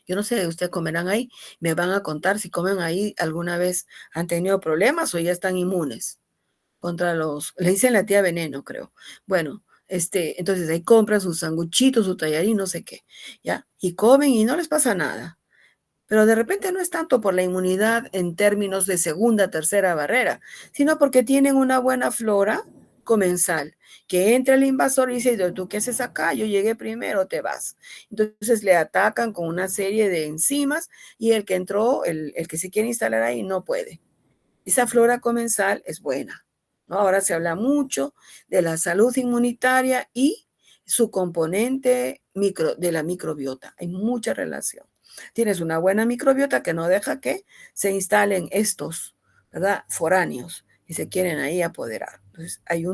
Yo no sé, ustedes comerán ahí, me van a contar si comen ahí alguna vez han tenido problemas o ya están inmunes contra le dicen la tía veneno, creo. Bueno, entonces ahí compran sus sanguchitos, su tallarín, no sé qué, ¿ya? Y comen y no les pasa nada. Pero de repente no es tanto por la inmunidad en términos de segunda, tercera barrera, sino porque tienen una buena flora comensal, que entra el invasor y dice, ¿tú qué haces acá? Yo llegué primero, te vas. Entonces le atacan con una serie de enzimas y el que entró, el que se quiere instalar ahí, no puede. Esa flora comensal es buena, ¿no? Ahora se habla mucho de la salud inmunitaria y su componente de la microbiota. Hay mucha relación. Tienes una buena microbiota que no deja que se instalen estos, ¿verdad? Foráneos y se quieren ahí apoderar. Entonces hay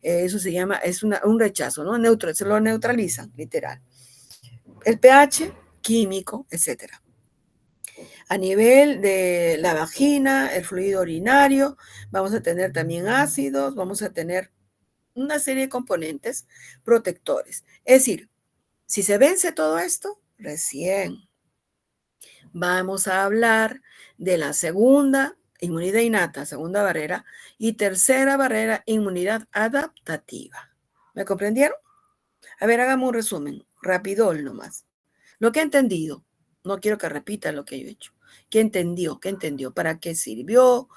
eso se llama, es un rechazo, ¿no? Se lo neutralizan, literal. El pH, químico, etcétera. A nivel de la vagina, el fluido urinario, vamos a tener también ácidos, vamos a tener una serie de componentes protectores. Es decir, si se vence todo esto, recién vamos a hablar de la segunda inmunidad innata, segunda barrera, y tercera barrera, inmunidad adaptativa. ¿Me comprendieron? A ver, hagamos un resumen, rapidol nomás. Lo que he entendido, no quiero que repita lo que yo he hecho. ¿Qué entendió? ¿Qué entendió? ¿Para qué sirvió?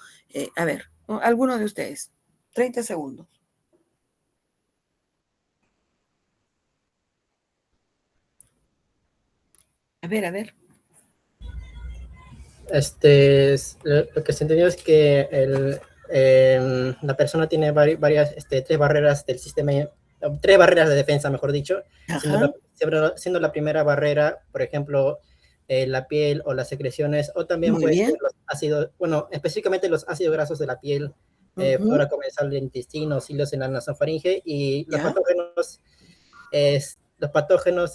A ver, alguno de ustedes, 30 segundos. A ver. Lo que se entendió es que la persona tiene varias, tres barreras del sistema, 3 barreras de defensa, mejor dicho, siendo la primera barrera, por ejemplo, la piel o las secreciones, o también puede ser los ácidos, bueno, específicamente los ácidos grasos de la piel, flora comensal del intestino, cilios en la nasofaringe, y los patógenos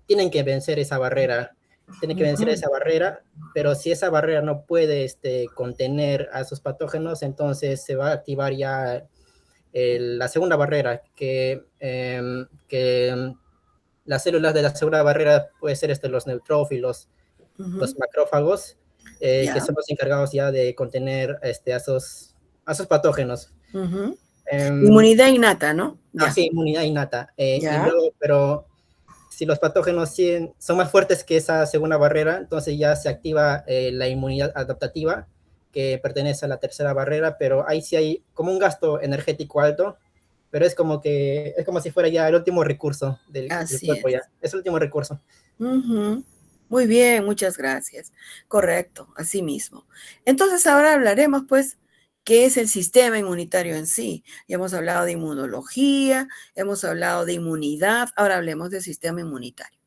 tienen que vencer esa barrera. Tiene que vencer esa barrera, pero si esa barrera no puede contener a esos patógenos, entonces se va a activar ya la segunda barrera, que las células de la segunda barrera puede ser los neutrófilos, los macrófagos, que son los encargados ya de contener a esos patógenos. Inmunidad innata, ¿no? Sí, inmunidad innata. Y luego, pero si los patógenos son más fuertes que esa segunda barrera, entonces ya se activa la inmunidad adaptativa, que pertenece a la tercera barrera, pero ahí sí hay como un gasto energético alto, pero es como si fuera ya el último recurso del cuerpo, ya. Es el último recurso. Muy bien, muchas gracias. Correcto, así mismo. Entonces ahora hablaremos, pues, ¿Qué es el sistema inmunitario en sí? Ya hemos hablado de inmunología, hemos hablado de inmunidad, ahora hablemos del sistema inmunitario.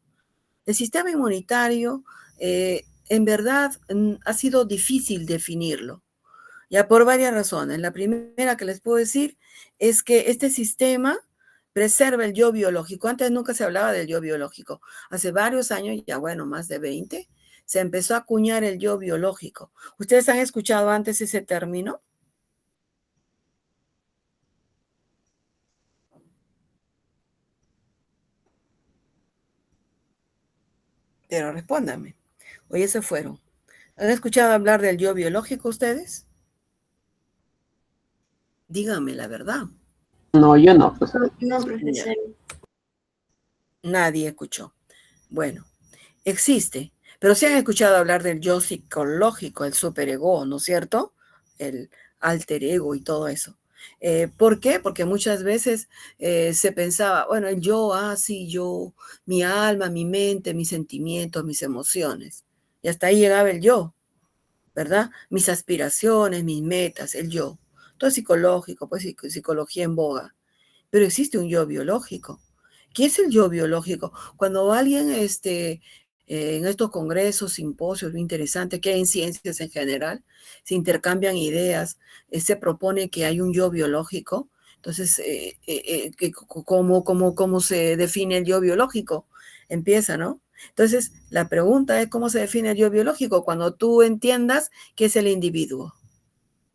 El sistema inmunitario, en verdad, ha sido difícil definirlo, ya por varias razones. La primera que les puedo decir es que este sistema preserva el yo biológico. Antes nunca se hablaba del yo biológico. Hace varios años, ya bueno, más de 20, se empezó a acuñar el yo biológico. ¿Ustedes han escuchado antes ese término? Pero respóndanme. Oye, se fueron. ¿Han escuchado hablar del yo biológico ustedes? Díganme la verdad. No, yo no, profesor. No, profesor. Nadie escuchó. Bueno, existe, pero sí han escuchado hablar del yo psicológico, el superego, ¿no es cierto? El alter ego y todo eso. ¿Por qué? Porque muchas veces se pensaba, bueno, el yo, sí, yo, mi alma, mi mente, mis sentimientos, mis emociones. Y hasta ahí llegaba el yo, ¿verdad? Mis aspiraciones, mis metas, el yo. Todo es psicológico, pues psicología en boga. Pero existe un yo biológico. ¿Qué es el yo biológico? Cuando alguien en estos congresos, simposios, lo interesante que hay en ciencias en general, se intercambian ideas, se propone que hay un yo biológico. Entonces, ¿cómo se define el yo biológico? Empieza, ¿no? Entonces, la pregunta es cómo se define el yo biológico cuando tú entiendas qué es el individuo,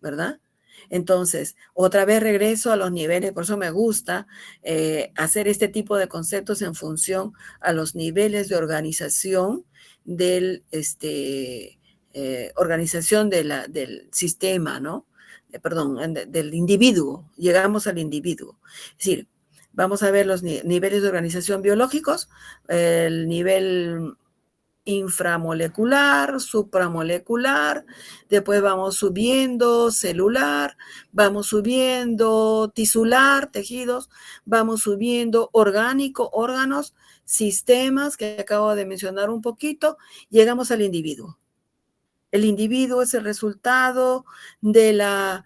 ¿verdad? Entonces, otra vez regreso a los niveles, por eso me gusta hacer este tipo de conceptos en función a los niveles de organización del sistema, ¿no? Del individuo. Llegamos al individuo. Es decir, vamos a ver los niveles de organización biológicos, el nivel inframolecular, supramolecular, después vamos subiendo celular, vamos subiendo tisular, tejidos, vamos subiendo orgánico, órganos, sistemas, que acabo de mencionar un poquito, llegamos al individuo. El individuo es el resultado de la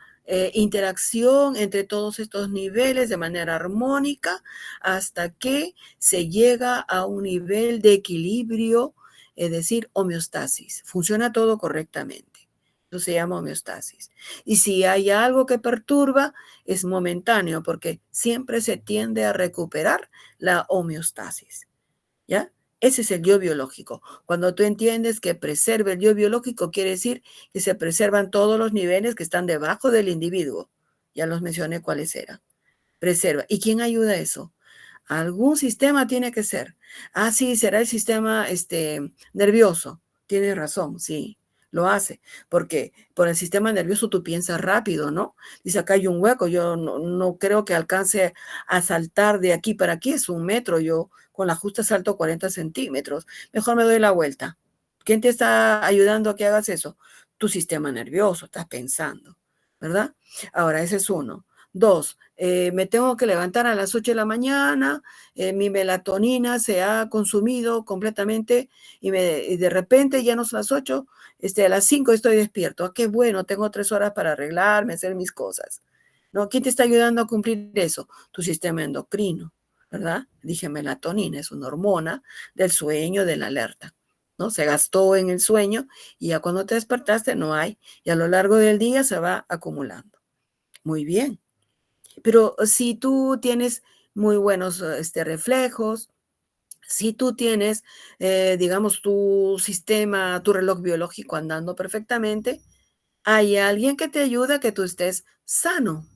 interacción entre todos estos niveles de manera armónica hasta que se llega a un nivel de equilibrio, es decir, homeostasis. Funciona todo correctamente. Eso se llama homeostasis. Y si hay algo que perturba, es momentáneo, porque siempre se tiende a recuperar la homeostasis. ¿Ya? Ese es el yo biológico. Cuando tú entiendes que preserva el yo biológico, quiere decir que se preservan todos los niveles que están debajo del individuo. Ya los mencioné cuáles eran. Preserva. ¿Y quién ayuda a eso? Algún sistema tiene que ser. Sí, será el sistema nervioso. Tienes razón, sí, lo hace. Porque por el sistema nervioso tú piensas rápido, ¿no? Dice, acá hay un hueco, yo no creo que alcance a saltar de aquí para aquí, es 1 metro, yo con la justa salto 40 centímetros. Mejor me doy la vuelta. ¿Quién te está ayudando a que hagas eso? Tu sistema nervioso, estás pensando, ¿verdad? Ahora, ese es uno. 2, me tengo que levantar a las 8 de la mañana, mi melatonina se ha consumido completamente y de repente ya no son las 8, a las 5 estoy despierto. Qué bueno, tengo 3 horas para arreglarme, hacer mis cosas. ¿No? ¿Quién te está ayudando a cumplir eso? Tu sistema endocrino, ¿verdad? Dije melatonina, es una hormona del sueño, de la alerta, ¿no? Se gastó en el sueño y ya cuando te despertaste no hay, y a lo largo del día se va acumulando. Muy bien. Pero si tú tienes muy buenos reflejos, si tú tienes, digamos, tu sistema, tu reloj biológico andando perfectamente, hay alguien que te ayuda a que tú estés sano,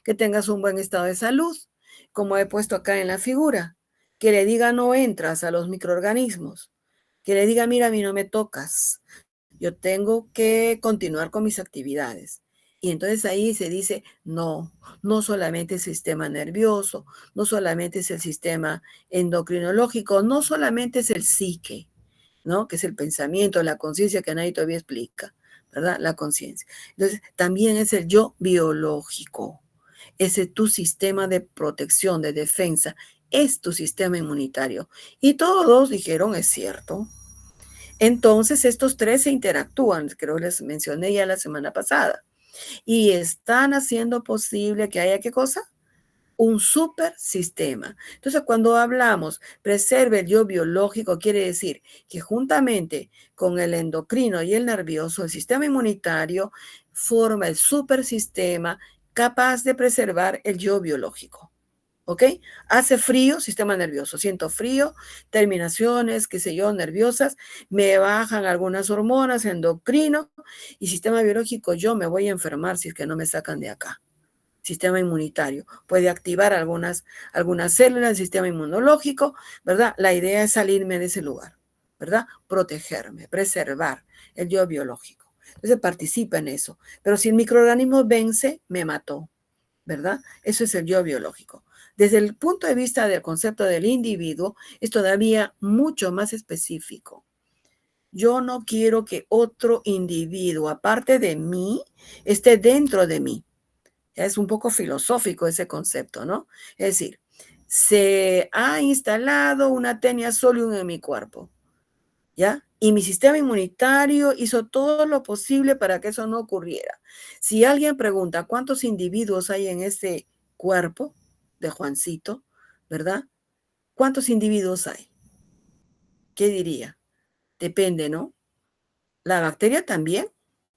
que tengas un buen estado de salud, como he puesto acá en la figura, que le diga no entras a los microorganismos, que le diga mira, a mí no me tocas, yo tengo que continuar con mis actividades. Y entonces ahí se dice, no solamente el sistema nervioso, no solamente es el sistema endocrinológico, no solamente es el psique, ¿no? Que es el pensamiento, la conciencia que nadie todavía explica, ¿verdad? La conciencia. Entonces, también es el yo biológico. Ese es tu sistema de protección, de defensa, es tu sistema inmunitario. Y todos dijeron, es cierto. Entonces, estos 3 se interactúan, creo que les mencioné ya la semana pasada. Y están haciendo posible que haya, ¿qué cosa? Un super sistema. Entonces, cuando hablamos preserve el yo biológico, quiere decir que juntamente con el endocrino y el nervioso, el sistema inmunitario forma el super sistema capaz de preservar el yo biológico. ¿Ok? Hace frío, sistema nervioso, siento frío, terminaciones, qué sé yo, nerviosas, me bajan algunas hormonas, endocrino y sistema biológico, yo me voy a enfermar si es que no me sacan de acá. Sistema inmunitario puede activar algunas células del sistema inmunológico, ¿verdad? La idea es salirme de ese lugar, ¿verdad? Protegerme, preservar el yo biológico. Entonces participa en eso. Pero si el microorganismo vence, me mató, ¿verdad? Eso es el yo biológico. Desde el punto de vista del concepto del individuo, es todavía mucho más específico. Yo no quiero que otro individuo, aparte de mí, esté dentro de mí. Es un poco filosófico ese concepto, ¿no? Es decir, se ha instalado una tenia solium en mi cuerpo, ¿ya? Y mi sistema inmunitario hizo todo lo posible para que eso no ocurriera. Si alguien pregunta cuántos individuos hay en ese cuerpo de Juancito, ¿verdad? ¿Cuántos individuos hay? ¿Qué diría? Depende, ¿no? La bacteria también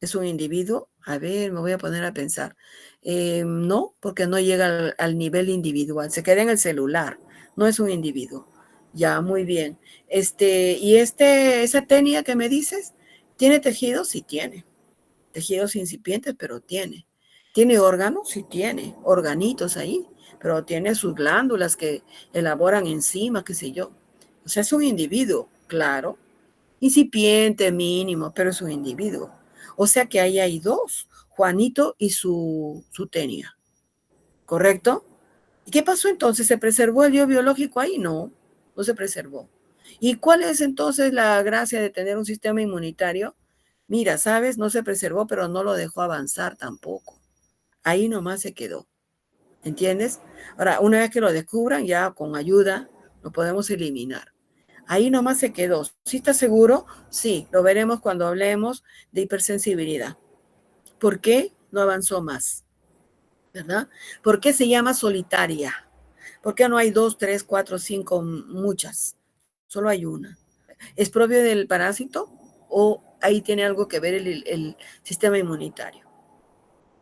es un individuo. A ver, me voy a poner a pensar. No, porque no llega al nivel individual. Se queda en el celular. No es un individuo. Ya, muy bien. Esa tenia que me dices, ¿tiene tejidos? Sí tiene. Tejidos incipientes, pero tiene. ¿Tiene órganos? Sí tiene. Organitos ahí. Pero tiene sus glándulas que elaboran enzimas, qué sé yo. O sea, es un individuo, claro. Incipiente, mínimo, pero es un individuo. O sea que ahí hay dos, Juanito y su tenia. ¿Correcto? ¿Y qué pasó entonces? ¿Se preservó el yo biológico ahí? No, no se preservó. ¿Y cuál es entonces la gracia de tener un sistema inmunitario? Mira, ¿sabes? No se preservó, pero no lo dejó avanzar tampoco. Ahí nomás se quedó. ¿Entiendes? Ahora, una vez que lo descubran, ya con ayuda lo podemos eliminar. Ahí nomás se quedó. ¿Sí estás seguro? Sí, lo veremos cuando hablemos de hipersensibilidad. ¿Por qué no avanzó más? ¿Verdad? ¿Por qué se llama solitaria? ¿Por qué no hay 2, 3, 4, 5, muchas? Solo hay una. ¿Es propio del parásito o ahí tiene algo que ver el sistema inmunitario?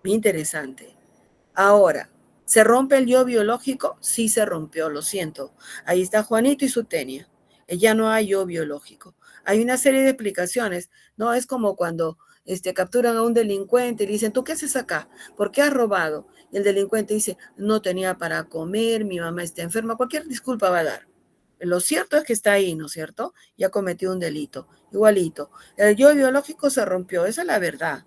Muy interesante. Ahora, ¿se rompe el yo biológico? Sí se rompió, lo siento. Ahí está Juanito y su tenia. Ya no hay yo biológico. Hay una serie de explicaciones, ¿no? Es como cuando capturan a un delincuente y dicen, ¿tú qué haces acá? ¿Por qué has robado? Y el delincuente dice, no tenía para comer, mi mamá está enferma, cualquier disculpa va a dar. Lo cierto es que está ahí, ¿no es cierto? Ya cometió un delito, igualito. El yo biológico se rompió, esa es la verdad.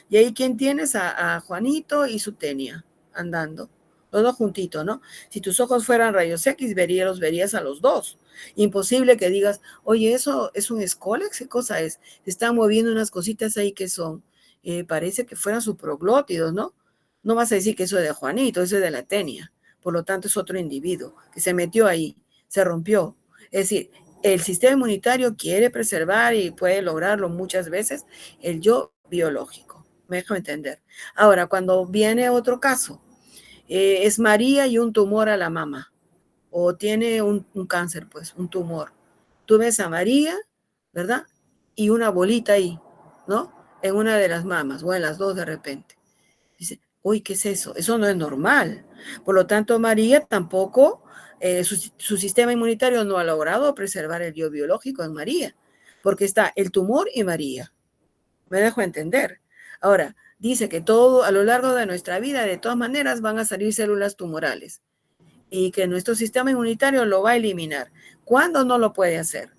Y ahí, ¿quién tienes? A Juanito y su tenia andando, los dos juntitos, ¿no? Si tus ojos fueran rayos X, los verías a los dos. Imposible que digas, oye, ¿eso es un escólex? ¿Qué cosa es? Se están moviendo unas cositas ahí que son, parece que fueran sus proglótidos, ¿no? No vas a decir que eso es de Juanito, eso es de la tenia. Por lo tanto, es otro individuo que se metió ahí, se rompió. Es decir, el sistema inmunitario quiere preservar y puede lograrlo muchas veces el yo biológico. Me dejo entender. Ahora, cuando viene otro caso, es María y un tumor a la mama, o tiene un cáncer, pues, un tumor. Tú ves a María, ¿verdad? Y una bolita ahí, ¿no? En una de las mamas, o en las dos de repente. Dice, uy, ¿qué es eso? Eso no es normal. Por lo tanto, María tampoco, su sistema inmunitario no ha logrado preservar el yo biológico en María, porque está el tumor y María. Me dejo entender. Ahora, dice que todo a lo largo de nuestra vida, de todas maneras, van a salir células tumorales y que nuestro sistema inmunitario lo va a eliminar. ¿Cuándo no lo puede hacer?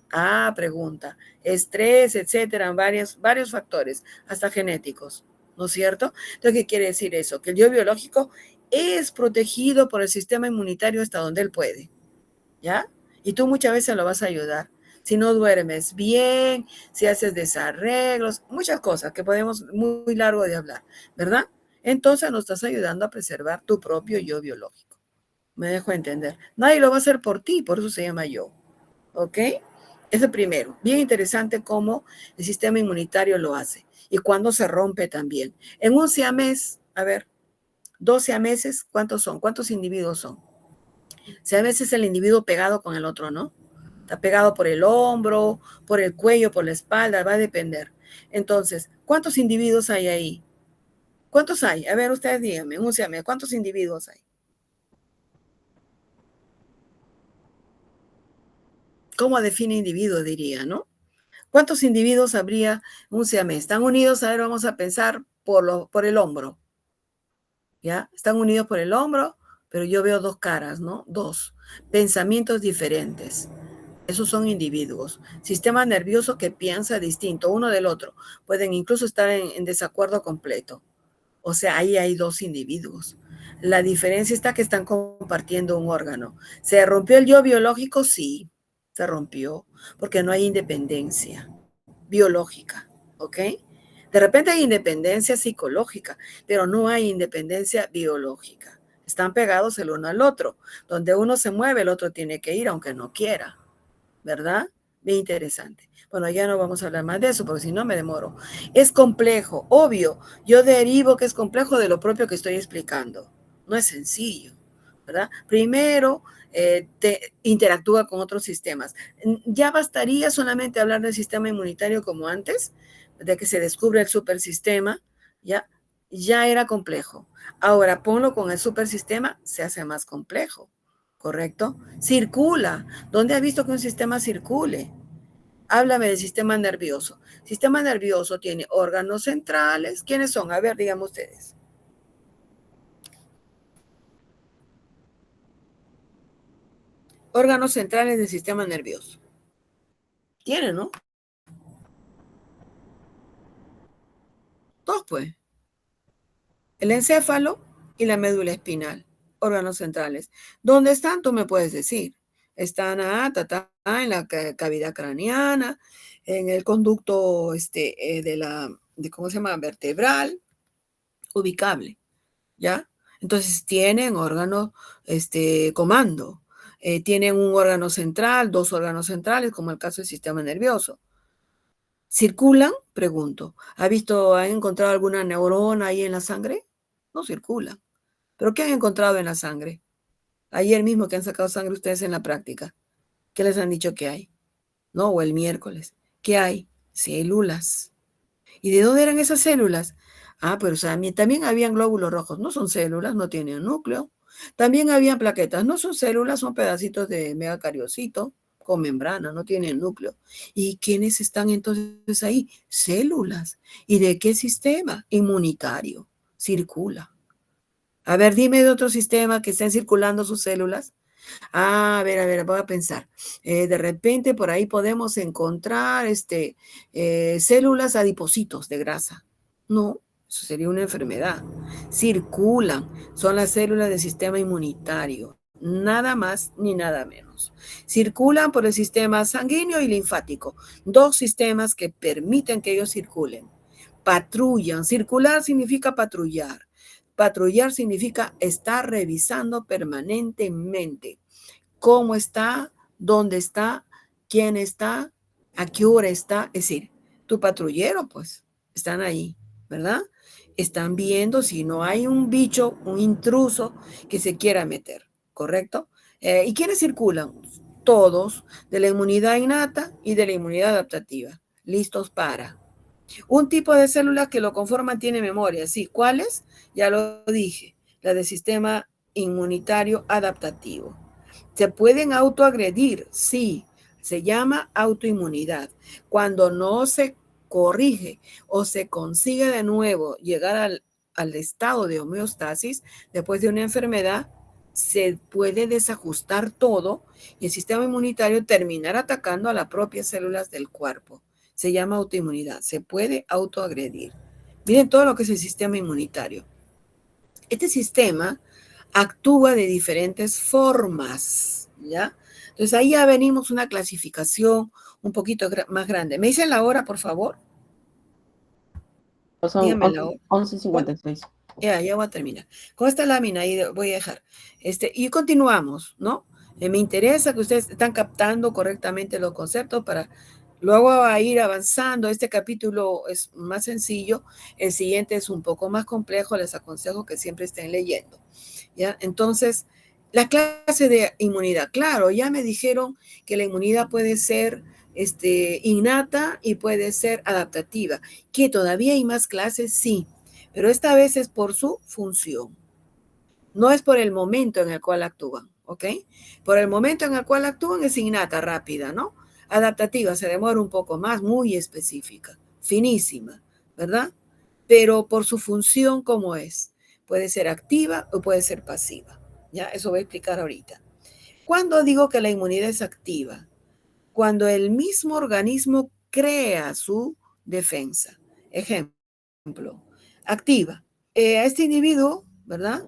Pregunta. Estrés, etcétera, varios factores, hasta genéticos, ¿no es cierto? Entonces, ¿qué quiere decir eso? Que el yo biológico es protegido por el sistema inmunitario hasta donde él puede, ¿ya? Y tú muchas veces lo vas a ayudar. Si no duermes bien, si haces desarreglos, muchas cosas que podemos muy largo de hablar, ¿verdad? Entonces nos estás ayudando a preservar tu propio yo biológico. Me dejo entender. Nadie lo va a hacer por ti, por eso se llama yo. ¿Ok? Eso primero. Bien interesante cómo el sistema inmunitario lo hace. y cuándo se rompe también. En un siamés, a ver, 2 siameses, ¿cuántos son? ¿Cuántos individuos son? Siamés es el individuo pegado con el otro, ¿no? Está pegado por el hombro, por el cuello, por la espalda, va a depender. Entonces, ¿cuántos individuos hay ahí? ¿Cuántos hay? A ver, ustedes díganme, un siamés, ¿cuántos individuos hay? ¿Cómo define individuo, diría, no? ¿Cuántos individuos habría un siamés? ¿Están unidos? A ver, vamos a pensar por el hombro. ¿Ya? Están unidos por el hombro, pero yo veo 2 caras, ¿no? 2 pensamientos diferentes. Esos son individuos. Sistema nervioso que piensa distinto uno del otro. Pueden incluso estar en desacuerdo completo. O sea, ahí hay 2 individuos. La diferencia está que están compartiendo un órgano. ¿Se rompió el yo biológico? Sí, se rompió, porque no hay independencia biológica, ¿ok? De repente hay independencia psicológica, pero no hay independencia biológica. Están pegados el uno al otro. Donde uno se mueve, el otro tiene que ir, aunque no quiera, ¿verdad? Bien interesante. Bueno, ya no vamos a hablar más de eso, porque si no me demoro. Es complejo, obvio. Yo derivo que es complejo de lo propio que estoy explicando. No es sencillo, ¿verdad? Primero, interactúa con otros sistemas. Ya bastaría solamente hablar del sistema inmunitario como antes, de que se descubre el supersistema, ya era complejo. Ahora ponlo con el supersistema, se hace más complejo, ¿correcto? Circula. ¿Dónde has visto que un sistema circule? Háblame del sistema nervioso. Sistema nervioso tiene órganos centrales. ¿Quiénes son? A ver, díganme ustedes. Órganos centrales del sistema nervioso. Tiene, ¿no? 2, pues. El encéfalo y la médula espinal, órganos centrales. ¿Dónde están? Tú me puedes decir. Están en la cavidad craneana, en el conducto ¿cómo se llama? Vertebral, ubicable, ¿ya? Entonces tienen órganos, comando. Tienen un órgano central, 2 órganos centrales, como el caso del sistema nervioso. ¿Circulan? Pregunto. ¿Han encontrado alguna neurona ahí en la sangre? No circulan. ¿Pero qué han encontrado en la sangre? Ayer mismo que han sacado sangre ustedes en la práctica. ¿Qué les han dicho que hay? ¿No? O el miércoles. ¿Qué hay? Células. ¿Y de dónde eran esas células? Pero también habían glóbulos rojos. No son células, no tienen núcleo. También habían plaquetas. No son células, son pedacitos de megacariocito con membrana, no tienen núcleo. ¿Y quiénes están entonces ahí? Células. ¿Y de qué sistema? Inmunitario. Circula. A ver, dime de otro sistema que estén circulando sus células. A ver, voy a pensar. De repente por ahí podemos encontrar células adipocitos de grasa. No, eso sería una enfermedad. Circulan, son las células del sistema inmunitario. Nada más ni nada menos. Circulan por el sistema sanguíneo y linfático. 2 sistemas que permiten que ellos circulen. Patrullan. Circular significa patrullar. Patrullar significa estar revisando permanentemente cómo está, dónde está, quién está, a qué hora está. Es decir, tu patrullero, pues, están ahí, ¿verdad? Están viendo si no hay un bicho, un intruso que se quiera meter, ¿correcto? ¿Y quiénes circulan? Todos, de la inmunidad innata y de la inmunidad adaptativa, listos para. Un tipo de células que lo conforman tiene memoria, ¿sí? ¿Cuáles? Ya lo dije, la del sistema inmunitario adaptativo. ¿Se pueden autoagredir? Sí, se llama autoinmunidad. Cuando no se corrige o se consigue de nuevo llegar al estado de homeostasis después de una enfermedad, se puede desajustar todo y el sistema inmunitario terminar atacando a las propias células del cuerpo. Se llama autoinmunidad, se puede autoagredir. Miren todo lo que es el sistema inmunitario. Este sistema actúa de diferentes formas, ¿ya? Entonces ahí ya venimos una clasificación un poquito más grande. ¿Me dicen la hora, por favor? Son Díganme la hora. 11:56. Ya voy a terminar. Con esta lámina ahí voy a dejar. Y continuamos, ¿no? Me interesa que ustedes están captando correctamente los conceptos para Luego va a ir avanzando. Este capítulo es más sencillo. El siguiente es un poco más complejo. Les aconsejo que siempre estén leyendo. ¿Ya? Entonces, la clase de inmunidad. Claro, ya me dijeron que la inmunidad puede ser innata y puede ser adaptativa. ¿Que todavía hay más clases? Sí, pero esta vez es por su función. No es por el momento en el cual actúan, ¿ok? Por el momento en el cual actúan es innata, rápida, ¿no? Adaptativa se demora un poco más, muy específica, finísima, ¿verdad? Pero por su función, ¿cómo es? Puede ser activa o puede ser pasiva, ¿ya? Eso voy a explicar ahorita. ¿Cuándo digo que la inmunidad es activa? Cuando el mismo organismo crea su defensa. Ejemplo, activa. A este individuo, ¿verdad?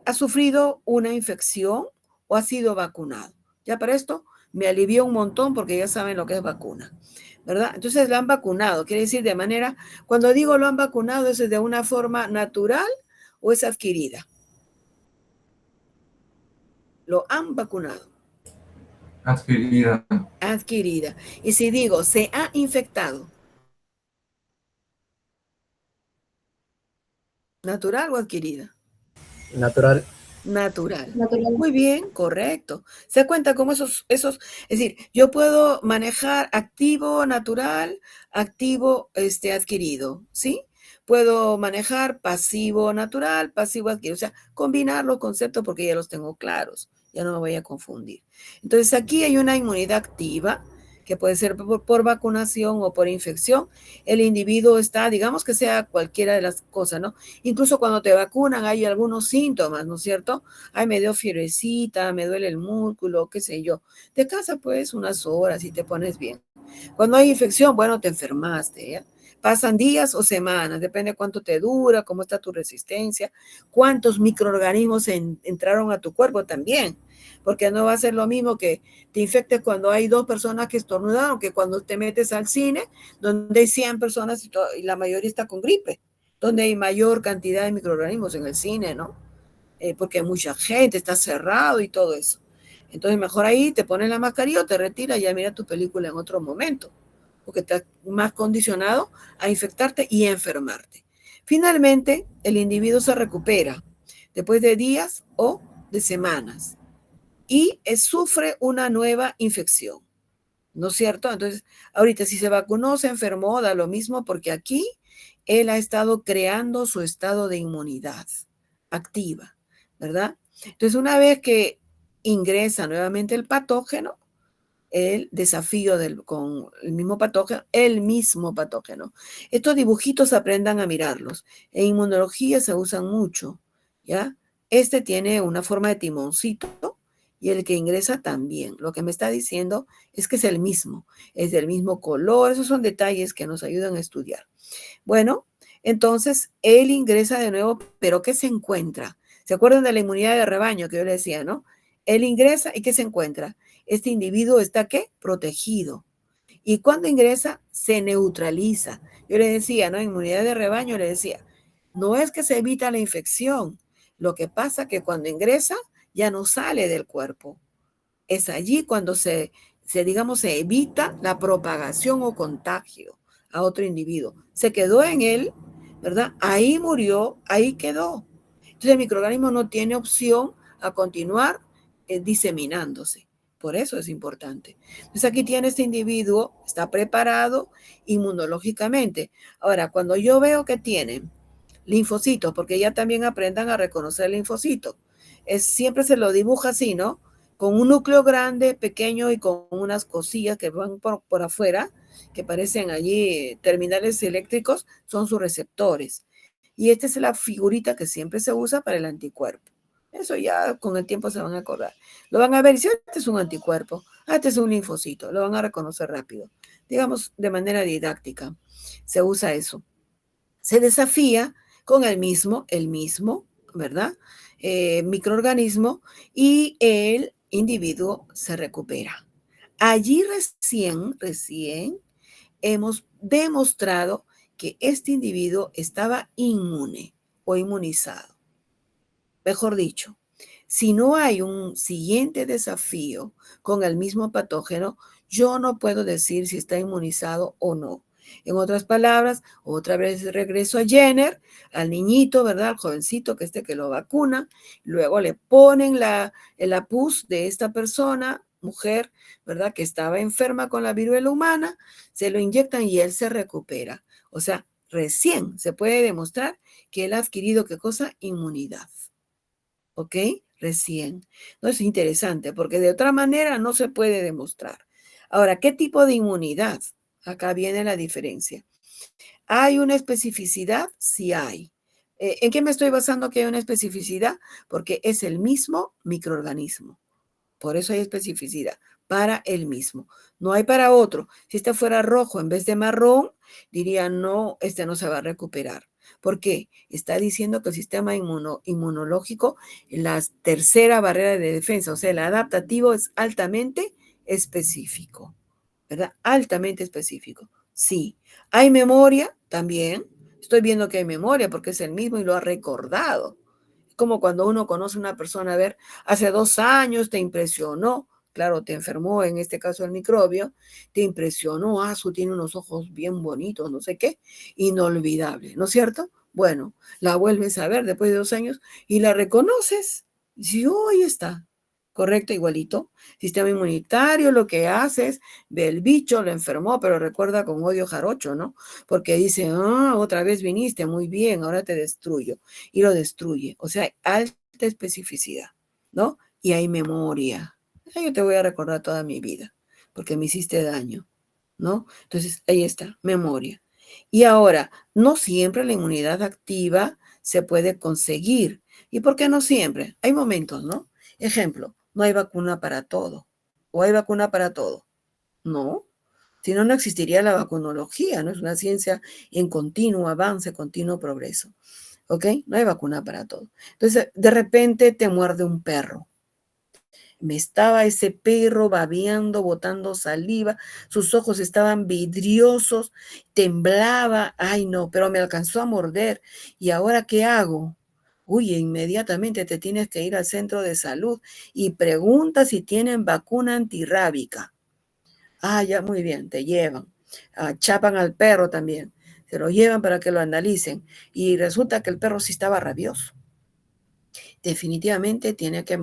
Ha sufrido una infección o ha sido vacunado. Ya para esto me alivió un montón porque ya saben lo que es vacuna, ¿verdad? Entonces lo han vacunado, quiere decir de manera, cuando digo lo han vacunado, ¿es de una forma natural o es adquirida? Lo han vacunado. Adquirida. Adquirida. Y si digo se ha infectado, ¿natural o adquirida? Natural. Natural. Muy bien, correcto. Se cuenta como es decir, yo puedo manejar activo natural, activo adquirido, ¿sí? Puedo manejar pasivo natural, pasivo adquirido, o sea, combinar los conceptos porque ya los tengo claros, ya no me voy a confundir. Entonces aquí hay una inmunidad activa que puede ser por vacunación o por infección. El individuo está, digamos que sea cualquiera de las cosas, ¿no? Incluso cuando te vacunan hay algunos síntomas, ¿no es cierto? Ay, me dio fiebrecita, me duele el músculo, qué sé yo. Te casas pues unas horas y te pones bien. Cuando hay infección, bueno, te enfermaste, ¿ya? Pasan días o semanas, depende cuánto te dura, cómo está tu resistencia, cuántos microorganismos entraron a tu cuerpo también, porque no va a ser lo mismo que te infectes cuando hay 2 personas que estornudaron que cuando te metes al cine, donde hay 100 personas y la mayoría está con gripe, donde hay mayor cantidad de microorganismos en el cine, ¿no? Porque hay mucha gente, está cerrado y todo eso. Entonces mejor ahí te pones la mascarilla o te retiras y ya mira tu película en otro momento, porque estás más condicionado a infectarte y a enfermarte. Finalmente, el individuo se recupera después de días o de semanas y sufre una nueva infección, ¿no es cierto? Entonces, ahorita si se vacunó, se enfermó, da lo mismo porque aquí él ha estado creando su estado de inmunidad activa, ¿verdad? Entonces, una vez que ingresa nuevamente el patógeno, el desafío con el mismo patógeno. Estos dibujitos aprendan a mirarlos. En inmunología se usan mucho, ¿ya? Este tiene una forma de timoncito y el que ingresa también. Lo que me está diciendo es que es del mismo color. Esos son detalles que nos ayudan a estudiar. Bueno, entonces él ingresa de nuevo, pero ¿qué se encuentra? ¿Se acuerdan de la inmunidad de rebaño que yo le decía, no? Él ingresa y ¿qué se encuentra? Este individuo está, ¿qué? Protegido. Y cuando ingresa, se neutraliza. Yo le decía, ¿no? Inmunidad de rebaño, le decía, no es que se evita la infección. Lo que pasa es que cuando ingresa, ya no sale del cuerpo. Es allí cuando digamos, se evita la propagación o contagio a otro individuo. Se quedó en él, ¿verdad? Ahí murió, ahí quedó. Entonces el microorganismo no tiene opción a continuar diseminándose. Por eso es importante. Entonces aquí tiene este individuo, está preparado inmunológicamente. Ahora, cuando yo veo que tiene linfocitos, porque ya también aprendan a reconocer linfocitos, siempre se lo dibuja así, ¿no? Con un núcleo grande, pequeño y con unas cosillas que van por afuera, que parecen allí terminales eléctricos, son sus receptores. Y esta es la figurita que siempre se usa para el anticuerpo. Eso ya con el tiempo se van a acordar. Lo van a ver y si este es un anticuerpo, este es un linfocito, lo van a reconocer rápido. Digamos, de manera didáctica se usa eso. Se desafía con el mismo, ¿verdad? Microorganismo y el individuo se recupera. Allí recién hemos demostrado que este individuo estaba inmune o inmunizado. Mejor dicho, Si no hay un siguiente desafío con el mismo patógeno, yo no puedo decir si está inmunizado o no. En otras palabras, otra vez regreso a Jenner, al niñito, ¿verdad? Al jovencito que lo vacuna, luego le ponen el pus de esta persona, mujer, ¿verdad? Que estaba enferma con la viruela humana, se lo inyectan y él se recupera. O sea, recién se puede demostrar que él ha adquirido, ¿qué cosa? Inmunidad. ¿Ok? Recién. No es interesante porque de otra manera no se puede demostrar. Ahora, ¿qué tipo de inmunidad? Acá viene la diferencia. ¿Hay una especificidad? Sí hay. ¿En qué me estoy basando que hay una especificidad? Porque es el mismo microorganismo. Por eso hay especificidad para el mismo. No hay para otro. Si este fuera rojo en vez de marrón, diría no, este no se va a recuperar. ¿Por qué? Está diciendo que el sistema inmunológico, la tercera barrera de defensa, o sea, el adaptativo es altamente específico, ¿verdad? Altamente específico. Sí. ¿Hay memoria? También. Estoy viendo que hay memoria porque es el mismo y lo ha recordado. Como cuando uno conoce a una persona, a ver, hace 2 años te impresionó, claro, te enfermó, en este caso el microbio, te impresionó, tiene unos ojos bien bonitos, no sé qué, inolvidable, ¿no es cierto? Bueno, la vuelves a ver después de 2 años y la reconoces. Sí, ahí está, correcto, igualito. Sistema inmunitario lo que hace es, ve el bicho, lo enfermó, pero recuerda con odio jarocho, ¿no? Porque dice, otra vez viniste, muy bien, ahora te destruyo. Y lo destruye. O sea, hay alta especificidad, ¿no? Y hay memoria. Yo te voy a recordar toda mi vida, porque me hiciste daño, ¿no? Entonces, ahí está, memoria. Y ahora, no siempre la inmunidad activa se puede conseguir. ¿Y por qué no siempre? Hay momentos, ¿no? Ejemplo, no hay vacuna para todo. ¿O hay vacuna para todo? No. Si no, no existiría la vacunología, ¿no? Es una ciencia en continuo avance, continuo progreso. ¿Ok? No hay vacuna para todo. Entonces, de repente te muerde un perro. Me estaba ese perro babeando, botando saliva, sus ojos estaban vidriosos, temblaba, ay no, pero me alcanzó a morder. ¿Y ahora qué hago? Uy, inmediatamente te tienes que ir al centro de salud y pregunta si tienen vacuna antirrábica. Ya, muy bien, te llevan. Chapan al perro también. Se lo llevan para que lo analicen. Y resulta que el perro sí estaba rabioso. Definitivamente tiene que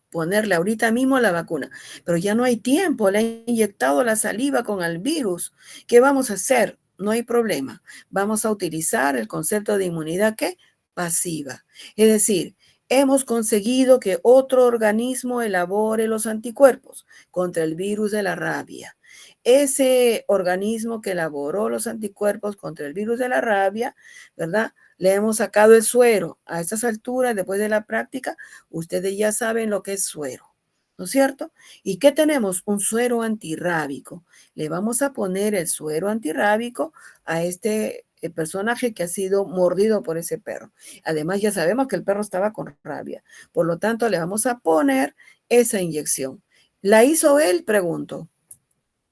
ponerle ahorita mismo la vacuna. Pero ya no hay tiempo. Le han inyectado la saliva con el virus. ¿Qué vamos a hacer? No hay problema. Vamos a utilizar el concepto de inmunidad ¿qué? Pasiva. Es decir, hemos conseguido que otro organismo elabore los anticuerpos contra el virus de la rabia. Ese organismo que elaboró los anticuerpos contra el virus de la rabia, ¿verdad? Le hemos sacado el suero. A estas alturas, después de la práctica, ustedes ya saben lo que es suero, ¿no es cierto? ¿Y qué tenemos? Un suero antirrábico. Le vamos a poner el suero antirrábico a este personaje que ha sido mordido por ese perro. Además, ya sabemos que el perro estaba con rabia. Por lo tanto, le vamos a poner esa inyección. ¿La hizo él? Pregunto.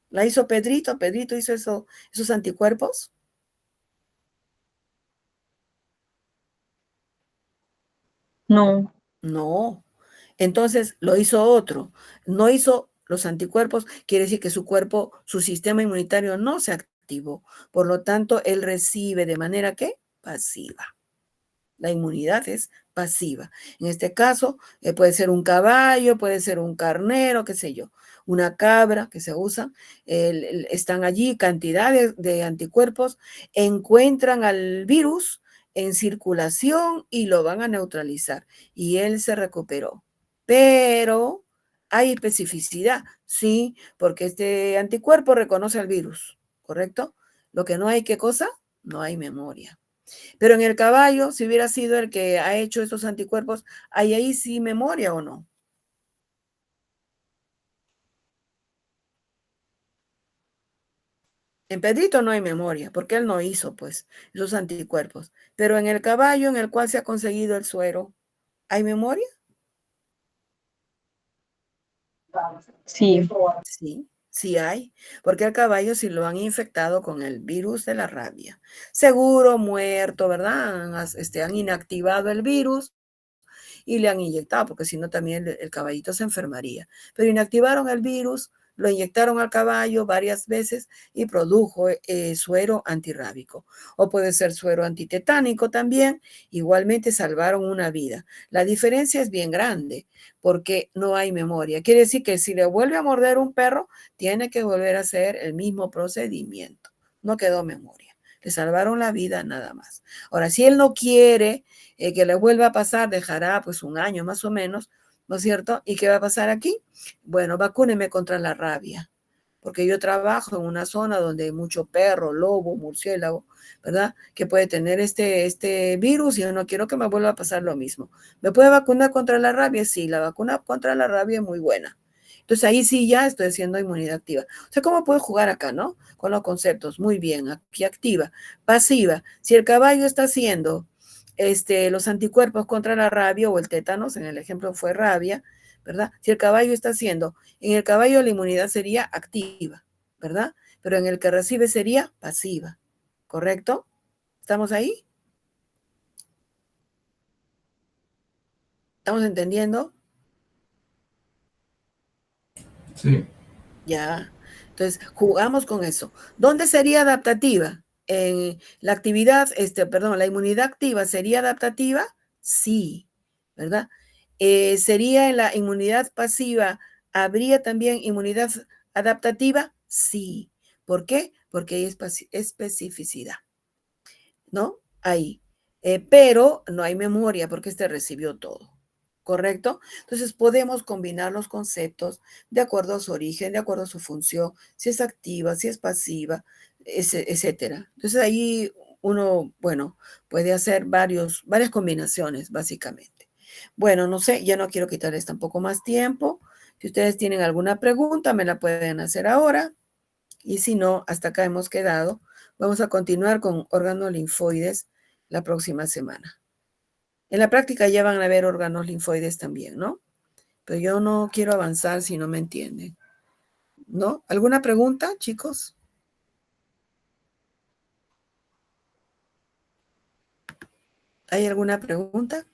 ¿La hizo Pedrito? ¿Pedrito hizo esos anticuerpos? No. No. Entonces lo hizo otro. No hizo los anticuerpos, quiere decir que su cuerpo, su sistema inmunitario no se activó. Por lo tanto, él recibe de manera que pasiva. La inmunidad es pasiva. En este caso, puede ser un caballo, puede ser un carnero, qué sé yo, una cabra que se usa. Están allí cantidades de anticuerpos, encuentran al virus en circulación y lo van a neutralizar. Y él se recuperó. Pero hay especificidad, sí, porque este anticuerpo reconoce al virus, ¿correcto? Lo que no hay, ¿qué cosa? No hay memoria. Pero en el caballo, si hubiera sido el que ha hecho estos anticuerpos, ¿hay ahí sí memoria o no? En Pedrito no hay memoria, porque él no hizo, pues, esos anticuerpos. Pero en el caballo en el cual se ha conseguido el suero, ¿hay memoria? Sí. Sí, sí hay, porque el caballo sí lo han infectado con el virus de la rabia. Seguro muerto, ¿verdad? Han inactivado el virus y le han inyectado, porque si no también el caballito se enfermaría. Pero inactivaron el virus, lo inyectaron al caballo varias veces y produjo suero antirrábico. O puede ser suero antitetánico también, igualmente salvaron una vida. La diferencia es bien grande porque no hay memoria. Quiere decir que si le vuelve a morder un perro, tiene que volver a hacer el mismo procedimiento. No quedó memoria. Le salvaron la vida nada más. Ahora, si él no quiere que le vuelva a pasar, dejará pues un año más o menos, ¿no es cierto? ¿Y qué va a pasar aquí? Bueno, vacúneme contra la rabia, porque yo trabajo en una zona donde hay mucho perro, lobo, murciélago, ¿verdad? Que puede tener este virus y yo no quiero que me vuelva a pasar lo mismo. ¿Me puede vacunar contra la rabia? Sí, la vacuna contra la rabia es muy buena. Entonces ahí sí ya estoy haciendo inmunidad activa. O sea, ¿cómo puedo jugar acá, no? Con los conceptos. Muy bien, aquí activa. Pasiva. Si el caballo está haciendo los anticuerpos contra la rabia o el tétanos, en el ejemplo fue rabia, ¿verdad? Si el caballo está haciendo, en el caballo la inmunidad sería activa, ¿verdad? Pero en el que recibe sería pasiva, ¿correcto? ¿Estamos ahí? ¿Estamos entendiendo? Sí. Ya. Entonces, jugamos con eso. ¿Dónde sería adaptativa? En la actividad, perdón, la inmunidad activa sería adaptativa, sí, ¿verdad? ¿Sería en la inmunidad pasiva, habría también inmunidad adaptativa? Sí. ¿Por qué? Porque hay especificidad, ¿no? Ahí. Pero no hay memoria porque recibió todo. ¿Correcto? Entonces podemos combinar los conceptos de acuerdo a su origen, de acuerdo a su función, si es activa, si es pasiva, etcétera. Entonces ahí uno, bueno, puede hacer varias combinaciones, básicamente. Bueno, no sé, ya no quiero quitarles tampoco más tiempo. Si ustedes tienen alguna pregunta, me la pueden hacer ahora. Y si no, hasta acá hemos quedado. Vamos a continuar con órganos linfoides la próxima semana. En la práctica ya van a ver órganos linfoides también, ¿no? Pero yo no quiero avanzar si no me entienden, ¿no? ¿Alguna pregunta, chicos? ¿Hay alguna pregunta?